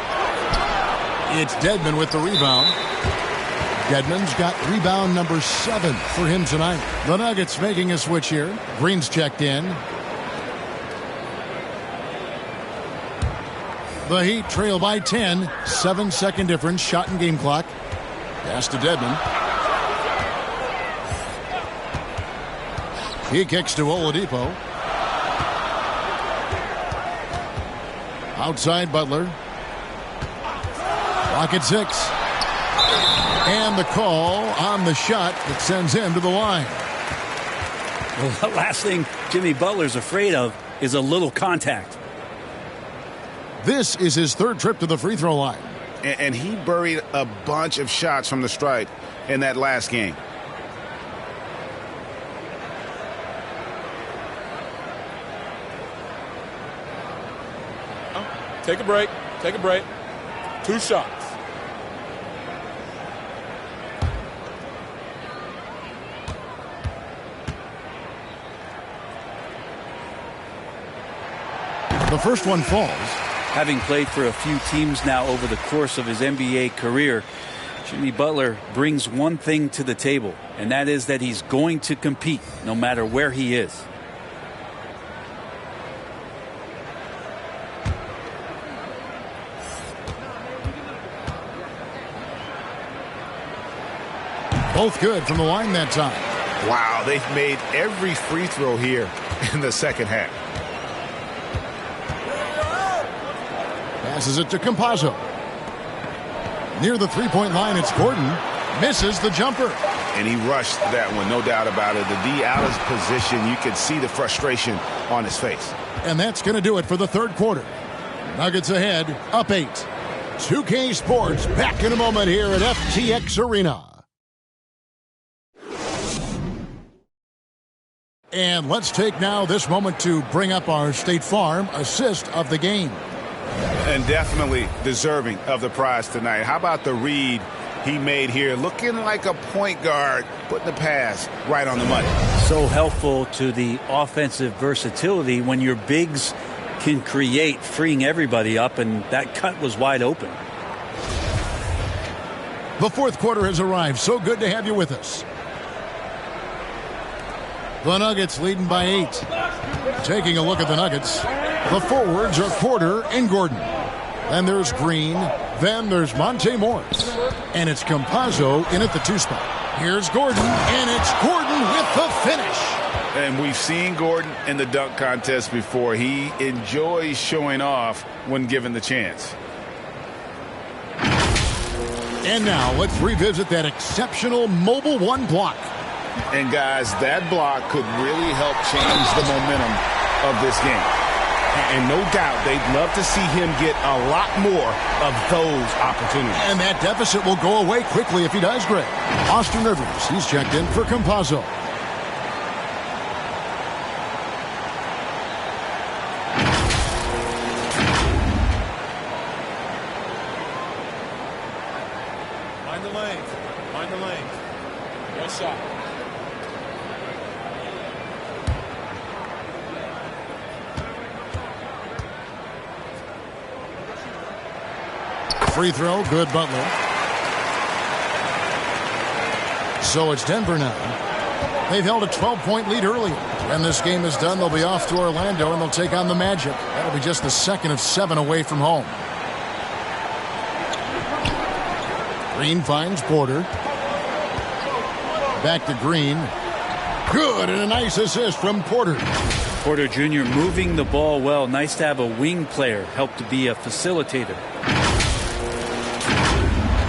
It's Dedmon with the rebound. Dedmon's got rebound number 7 for him tonight. The Nuggets making a switch here. Green's checked in. The Heat trail by 10. 7-second difference. Shot and game clock. Pass to Dedmon. He kicks to Oladipo. Outside Butler. Clock at 6. And the call on the shot that sends him to the line. Well, the last thing Jimmy Butler's afraid of is a little contact. This is his third trip to the free throw line. And he buried a bunch of shots from the stripe in that last game. Take a break. Take a break. 2 shots. The first one falls. Having played for a few teams now over the course of his NBA career, Jimmy Butler brings one thing to the table, and that is that he's going to compete no matter where he is. Both good from the line that time. Wow, they've made every free throw here in the second half. Passes it to Campazzo. Near the three-point line, it's Gordon. Misses the jumper. And he rushed that one, no doubt about it. The D out of position, you could see the frustration on his face. And that's going to do it for the third quarter. Nuggets ahead, up 8. 2K Sports back in a moment here at FTX Arena. And let's take now this moment to bring up our State Farm assist of the game. And definitely deserving of the prize tonight. How about the read he made here? Looking like a point guard, putting the pass right on the money. So helpful to the offensive versatility when your bigs can create, freeing everybody up, and that cut was wide open. The fourth quarter has arrived. So good to have you with us. The Nuggets leading by 8. Taking a look at the Nuggets. The forwards are Porter and Gordon. Then there's Green. Then there's Monte Morris. And it's Campazzo in at the 2 spot. Here's Gordon, and it's Gordon with the finish. And we've seen Gordon in the dunk contest before. He enjoys showing off when given the chance. And now let's revisit that exceptional mobile 1 block. And guys, that block could really help change the momentum of this game. And no doubt they'd love to see him get a lot more of those opportunities. And that deficit will go away quickly if he does great. Austin Rivers, he's checked in for Campazzo. Find the lane. Good shot. Free throw, good Butler. So it's Denver now. They've held a 12-point lead earlier. When this game is done, they'll be off to Orlando, and they'll take on the Magic. That'll be just the second of 7 away from home. Green finds Porter. Back to Green. Good, and a nice assist from Porter. Porter Jr. moving the ball well. Nice to have a wing player help to be a facilitator.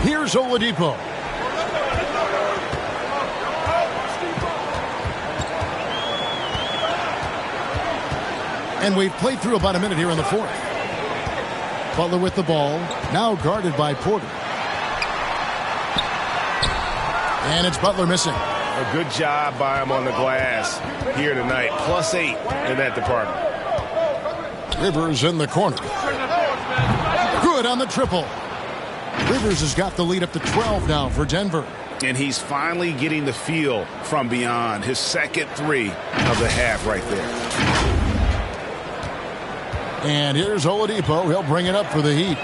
Here's Oladipo. And we've played through about a minute here in the fourth. Butler with the ball, now guarded by Porter. And it's Butler missing. A good job by him on the glass here tonight. +8 in that department. Rivers in the corner. Good on the triple. Rivers has got the lead up to 12 now for Denver. And he's finally getting the feel from beyond. His second 3 of the half right there. And here's Oladipo. He'll bring it up for the Heat.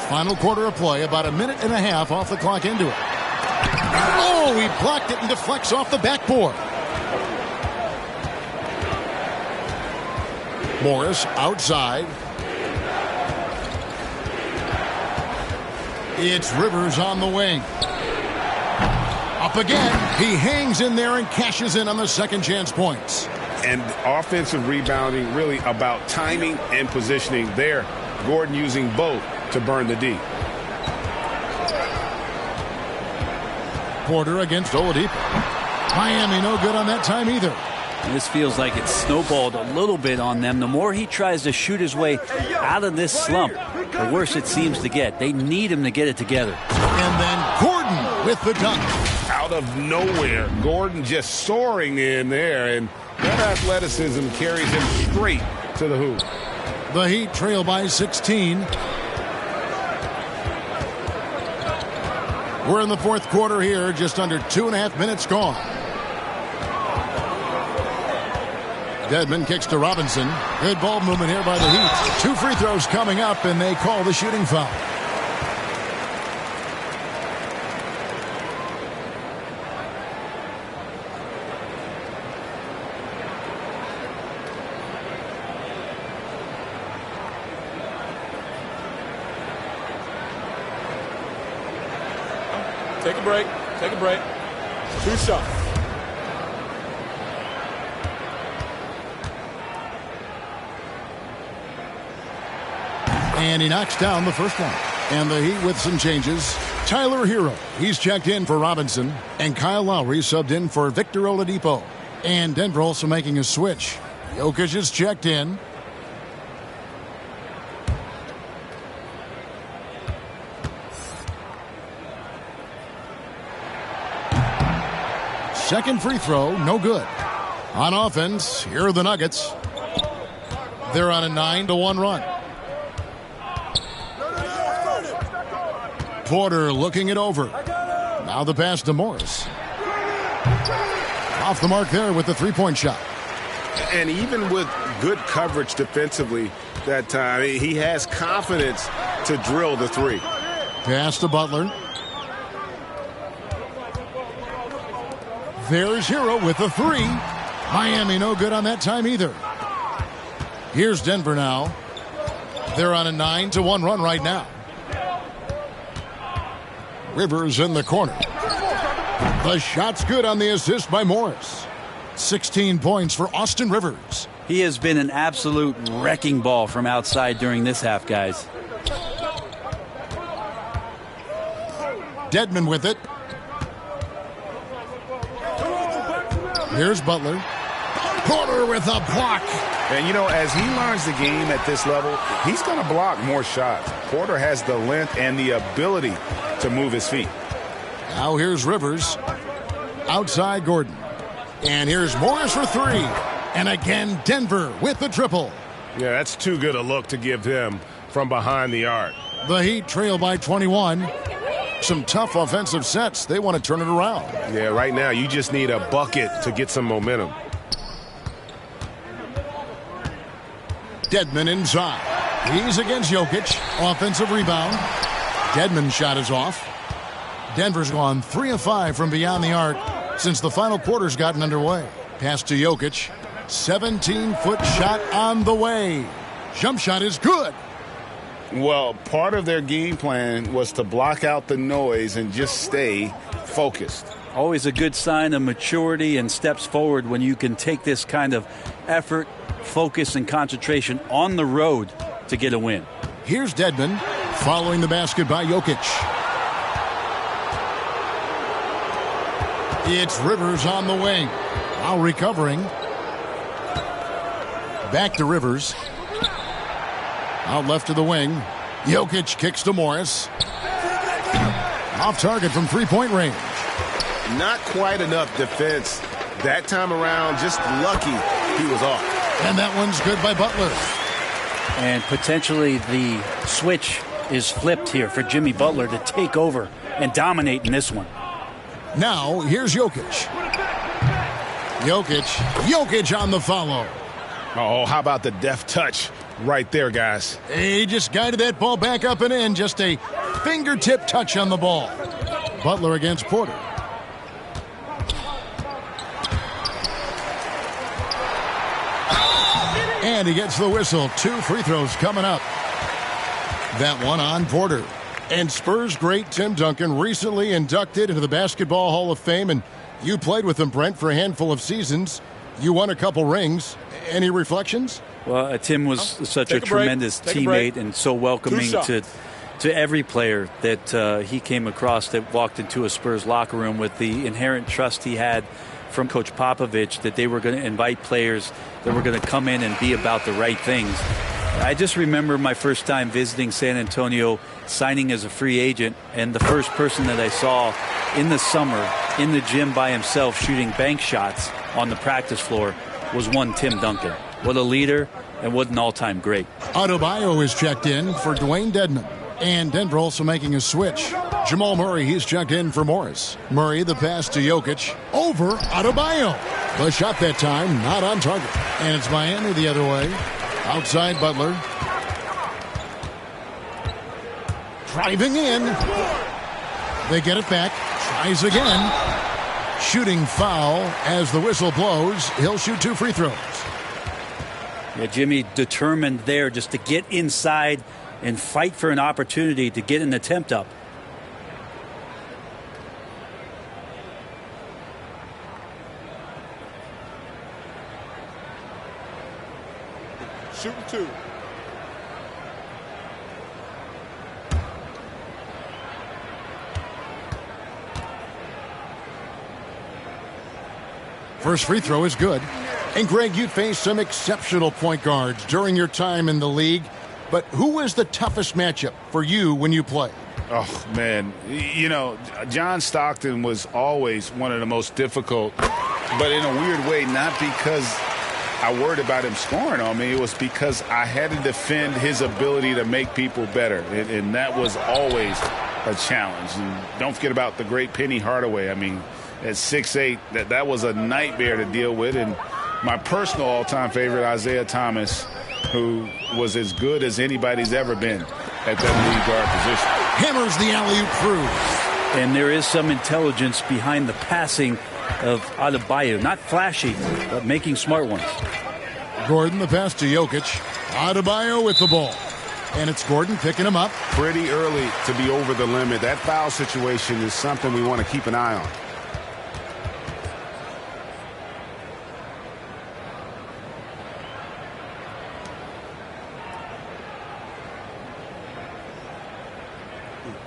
Final quarter of play, about a minute and a half off the clock into it. Oh, he blocked it and deflects off the backboard. Morris outside. It's Rivers on the wing. Up again. He hangs in there and cashes in on the second chance points. And offensive rebounding really about timing and positioning there. Gordon using both to burn the D. Porter against Oladipo. Miami no good on that time either. This feels like it's snowballed a little bit on them. The more he tries to shoot his way out of this slump, the worse it seems to get. They need him to get it together. And then Gordon with the dunk. Out of nowhere, Gordon just soaring in there, and that athleticism carries him straight to the hoop. The Heat trail by 16. We're in the fourth quarter here, just under 2.5 minutes gone. Dedmon kicks to Robinson. Good ball movement here by the Heat. 2 free throws coming up, and they call the shooting foul. Take a break. Take a break. 2 shots. And he knocks down the first one. And the Heat with some changes. Tyler Hero, he's checked in for Robinson. And Kyle Lowry subbed in for Victor Oladipo. And Denver also making a switch. Jokic is checked in. Second free throw, no good. On offense, here are the Nuggets. They're on a 9-1 run. Porter looking it over. Now the pass to Morris. Off the mark there with the three-point shot. And even with good coverage defensively that time, he has confidence to drill the 3. Pass to Butler. There's Hero with the 3. Miami no good on that time either. Here's Denver now. They're on a 9-1 run right now. Rivers in the corner. The shot's good on the assist by Morris. 16 points for Austin Rivers. He has been an absolute wrecking ball from outside during this half, guys. Dedmon with it. Here's Butler. Porter with a block. And, you know, as he learns the game at this level, he's going to block more shots. Porter has the length and the ability to move his feet. Now here's Rivers. Outside Gordon. And here's Morris for 3. And again, Denver with the triple. Yeah, that's too good a look to give him from behind the arc. The Heat trail by 21. Some tough offensive sets. They want to turn it around. Yeah, right now you just need a bucket to get some momentum. Dedmon inside. He's against Jokic. Offensive rebound. Dedmon's shot is off. Denver's gone 3 of 5 from beyond the arc since the final quarter's gotten underway. Pass to Jokic. 17-foot shot on the way. Jump shot is good. Well, part of their game plan was to block out the noise and just stay focused. Always a good sign of maturity and steps forward when you can take this kind of effort, focus, and concentration on the road to get a win. Here's Dedmon following the basket by Jokic. It's Rivers on the wing. While recovering. Back to Rivers. Out left to the wing. Jokic kicks to Morris. Off target from three-point range. Not quite enough defense that time around. Just lucky he was off. And that one's good by Butler. And potentially the switch is flipped here for Jimmy Butler to take over and dominate in this one. Now, here's Jokic. Jokic on the follow. Oh, how about the deft touch right there, guys? He just guided that ball back up and in. Just a fingertip touch on the ball. Butler against Porter. And he gets the whistle. 2 free throws coming up. That one on Porter. And Spurs great Tim Duncan recently inducted into the Basketball Hall of Fame. And you played with him, Brent, for a handful of seasons. You won a couple rings. Any reflections? Well, Tim was such a tremendous teammate and so welcoming to every player that he came across that walked into a Spurs locker room with the inherent trust he had from Coach Popovich that they were going to invite players that were going to come in and be about the right things. I just remember my first time visiting San Antonio, signing as a free agent, and the first person that I saw in the summer in the gym by himself shooting bank shots on the practice floor was one Tim Duncan. What a leader and what an all-time great. Adebayo is checked in for Dwayne Dedmon. And Denver also making a switch. Jamal Murray, he's checked in for Morris. Murray, the pass to Jokic. Over Adebayo. The shot that time, not on target. And it's Miami the other way. Outside Butler. Driving in. They get it back. Tries again. Shooting foul as the whistle blows. He'll shoot 2 free throws. Yeah, Jimmy determined there just to get inside and fight for an opportunity to get an attempt up. Shooting 2. First free throw is good. And Greg, you faced some exceptional point guards during your time in the league. But who was the toughest matchup for you when you played? Oh, man. You know, John Stockton was always one of the most difficult, but in a weird way, not because I worried about him scoring on me. It was because I had to defend his ability to make people better, and that was always a challenge. And don't forget about the great Penny Hardaway. I mean, at 6'8", that was a nightmare to deal with. And my personal all-time favorite, Isaiah Thomas, who was as good as anybody's ever been at that lead guard position. Hammers the alley-oop through. And there is some intelligence behind the passing of Adebayo. Not flashy, but making smart ones. Gordon, the pass to Jokic. Adebayo with the ball. And it's Gordon picking him up. Pretty early to be over the limit. That foul situation is something we want to keep an eye on.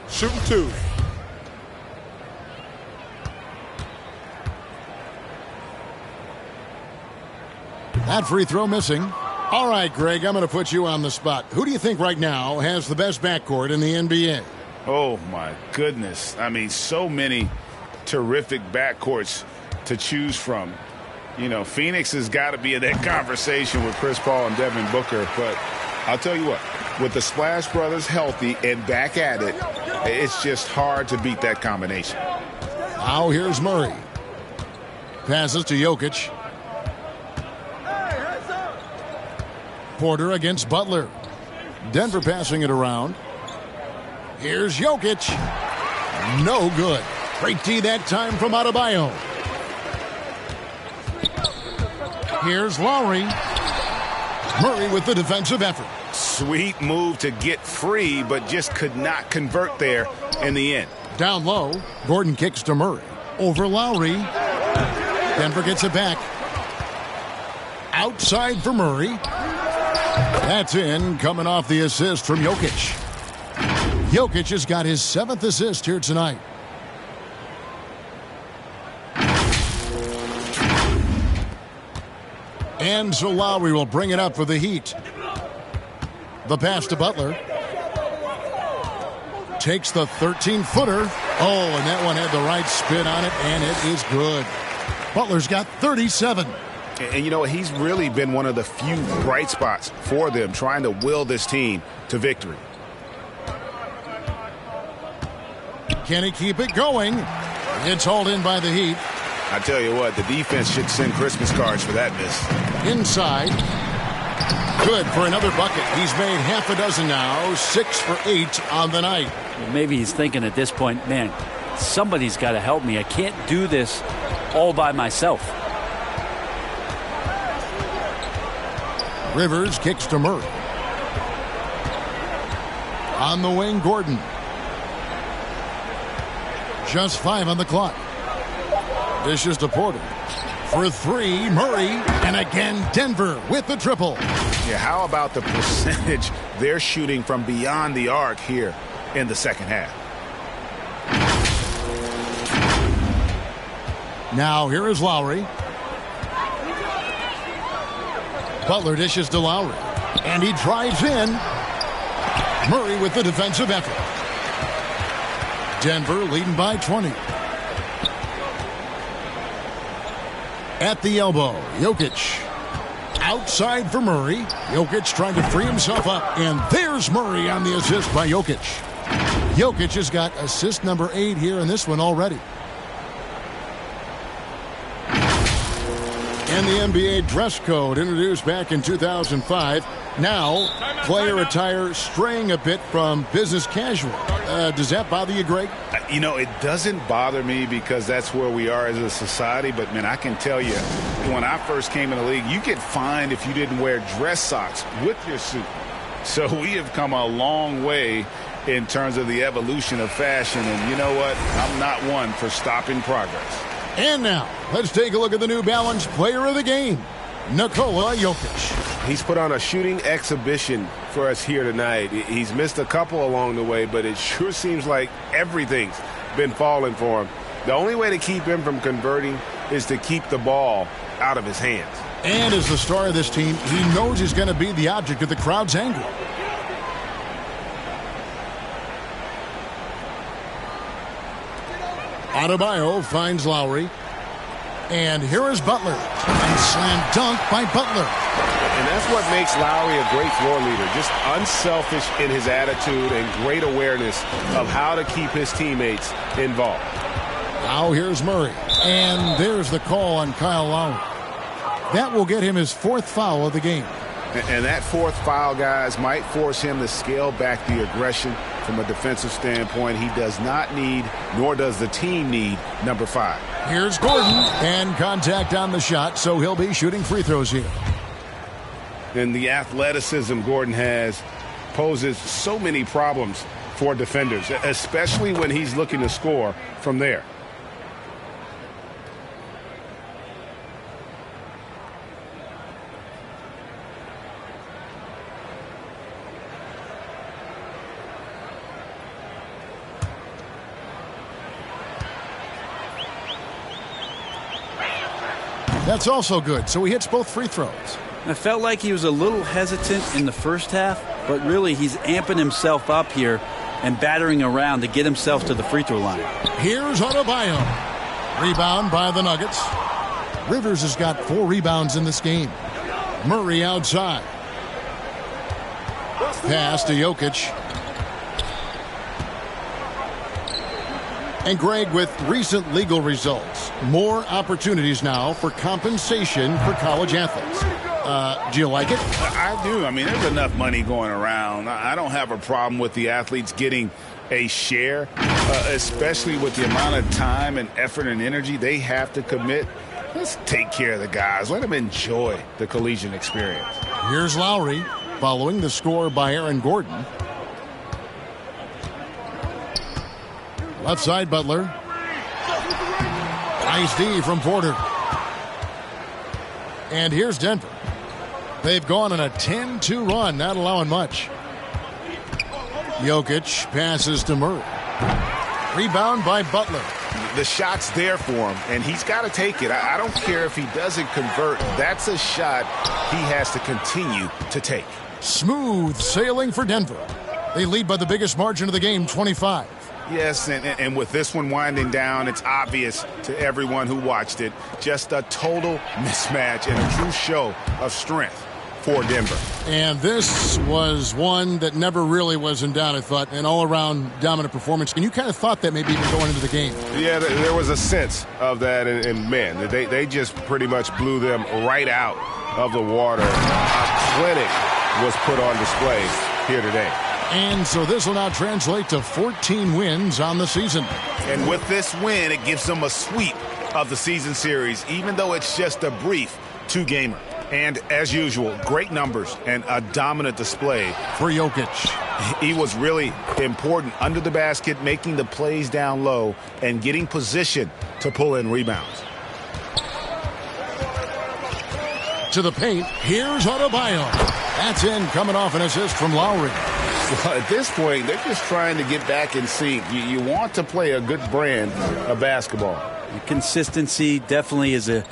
Shooting 2. That free throw missing. All right, Greg, I'm going to put you on the spot. Who do you think right now has the best backcourt in the NBA? Oh, my goodness. I mean, so many terrific backcourts to choose from. You know, Phoenix has got to be in that conversation with Chris Paul and Devin Booker. But I'll tell you what, with the Splash Brothers healthy and back at it, it's just hard to beat that combination. Now here's Murray. Passes to Jokic. Porter against Butler. Denver passing it around. Here's Jokic. No good. Great D that time from Adebayo. Here's Lowry. Murray with the defensive effort. Sweet move to get free, but just could not convert there in the end. Down low, Gordon kicks to Murray. Over Lowry. Denver gets it back. Outside for Murray. That's in, coming off the assist from Jokic. Jokic has got his 7th assist here tonight. And so Lowry will bring it up for the Heat. The pass to Butler. Takes the 13-footer. Oh, and that one had the right spin on it, and it is good. Butler's got 37. And you know, he's really been one of the few bright spots for them, trying to will this team to victory. Can he keep it going? It's hauled in by the Heat. I tell you what, the defense should send Christmas cards for that miss. Inside. Good for another bucket. He's made half a dozen now, 6 for 8 on the night. Well, maybe he's thinking at this point, man, somebody's got to help me. I can't do this all by myself. Rivers kicks to Murray. On the wing, Gordon. Just 5 on the clock. Dishes to Porter. For 3, Murray. And again, Denver with the triple. Yeah, how about the percentage they're shooting from beyond the arc here in the second half? Now here is Lowry. Butler dishes to Lowry. And he drives in. Murray with the defensive effort. Denver leading by 20. At the elbow, Jokic. Outside for Murray. Jokic trying to free himself up. And there's Murray on the assist by Jokic. Jokic has got assist number 8 here in this one already. And the NBA dress code introduced back in 2005. Now, player attire straying a bit from business casual. Does that bother you, Greg? You know, it doesn't bother me because that's where we are as a society. But, man, I can tell you, when I first came in the league, you get fined if you didn't wear dress socks with your suit. So we have come a long way in terms of the evolution of fashion. And you know what? I'm not one for stopping progress. And now, let's take a look at the New Balance player of the game, Nikola Jokic. He's put on a shooting exhibition for us here tonight. He's missed a couple along the way, but it sure seems like everything's been falling for him. The only way to keep him from converting is to keep the ball out of his hands. And as the star of this team, he knows he's going to be the object of the crowd's anger. Adebayo finds Lowry. And here is Butler. And slam dunk by Butler. And that's what makes Lowry a great floor leader. Just unselfish in his attitude and great awareness of how to keep his teammates involved. Now here's Murray. And there's the call on Kyle Lowry. That will get him his 4th foul of the game. And that 4th foul, guys, might force him to scale back the aggression from a defensive standpoint. He does not need, nor does the team need, number 5. Here's Gordon. And contact on the shot, so he'll be shooting free throws here. And the athleticism Gordon has poses so many problems for defenders, especially when he's looking to score from there. That's also good, so he hits both free throws. I felt like he was a little hesitant in the first half, but really he's amping himself up here and battering around to get himself to the free throw line. Here's Adebayo. Rebound by the Nuggets. Rivers has got 4 rebounds in this game. Murray outside. Pass to Jokic. And Greg, with recent legal results, more opportunities now for compensation for college athletes. Do you like it? I do. I mean, there's enough money going around. I don't have a problem with the athletes getting a share, especially with the amount of time and effort and energy they have to commit. Let's take care of the guys. Let them enjoy the collegiate experience. Here's Lowry following the score by Aaron Gordon. Left side, Butler. Nice D from Porter. And here's Denver. They've gone on a 10-2 run, not allowing much. Jokic passes to Murray. Rebound by Butler. The shot's there for him, and he's got to take it. I don't care if he doesn't convert. That's a shot he has to continue to take. Smooth sailing for Denver. They lead by the biggest margin of the game, 25. Yes, and with this one winding down, it's obvious to everyone who watched it. Just a total mismatch and a true show of strength for Denver. And this was one that never really was in doubt, I thought, an all-around dominant performance. And you kind of thought that maybe even going into the game. Yeah, there was a sense of that, and man, they just pretty much blew them right out of the water. A clinic was put on display here today. And so this will now translate to 14 wins on the season. And with this win, it gives them a sweep of the season series, even though it's just a brief two-gamer. And as usual, great numbers and a dominant display for Jokic. He was really important under the basket, making the plays down low and getting position to pull in rebounds. To the paint, here's Adebayo. That's in, coming off an assist from Lowry. Well, at this point, they're just trying to get back in sync. You want to play a good brand of basketball. Consistency definitely is a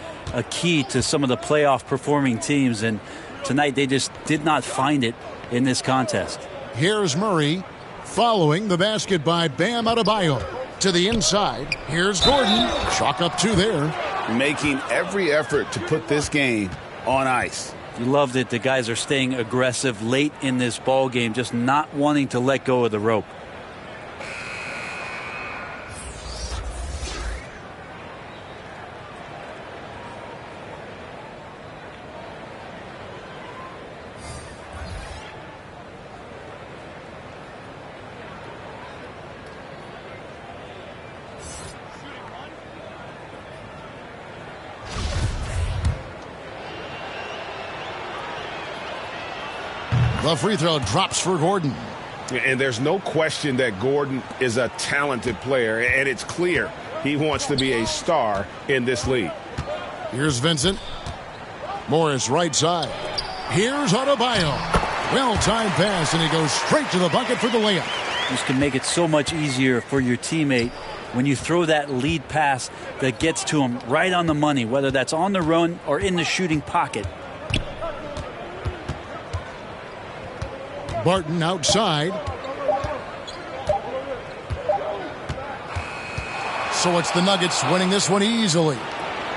key to some of the playoff performing teams, and tonight they just did not find it in this contest. Here's Murray following the basket by Bam Adebayo. To the inside, here's Gordon. Chalk up two there. Making every effort to put this game on ice. You love that the guys are staying aggressive late in this ball game, just not wanting to let go of the rope. The free throw drops for Gordon. And there's no question that Gordon is a talented player, and it's clear he wants to be a star in this league. Here's Vincent. Morris right side. Here's Adebayo. Well-timed pass, and he goes straight to the bucket for the layup. This can make it so much easier for your teammate when you throw that lead pass that gets to him right on the money, whether that's on the run or in the shooting pocket. Barton outside. So it's the Nuggets winning this one easily.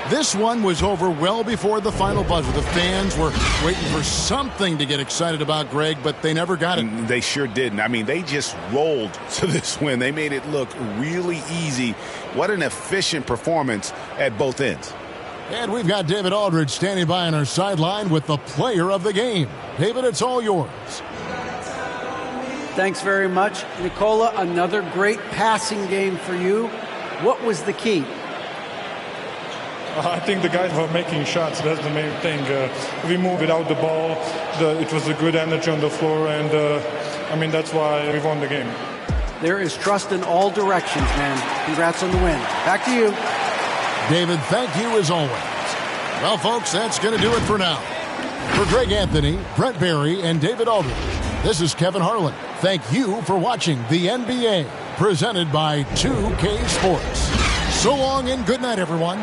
This one was over well before the final buzzer. The fans were waiting for something to get excited about, Greg, but they never got it. They sure didn't. I mean, they just rolled to this win. They made it look really easy. What an efficient performance at both ends. And we've got David Aldridge standing by on our sideline with the player of the game. David, it's all yours. Thanks very much. Nicola, another great passing game for you. What was the key? I think the guys were making shots. That's the main thing. We moved without the ball. It was a good energy on the floor, and I mean, that's why we won the game. There is trust in all directions, man. Congrats on the win. Back to you. David, thank you as always. Well, folks, that's going to do it for now. For Greg Anthony, Brett Barry, and David Aldridge, this is Kevin Harlan. Thank you for watching the NBA, presented by 2K Sports. So long and good night, everyone.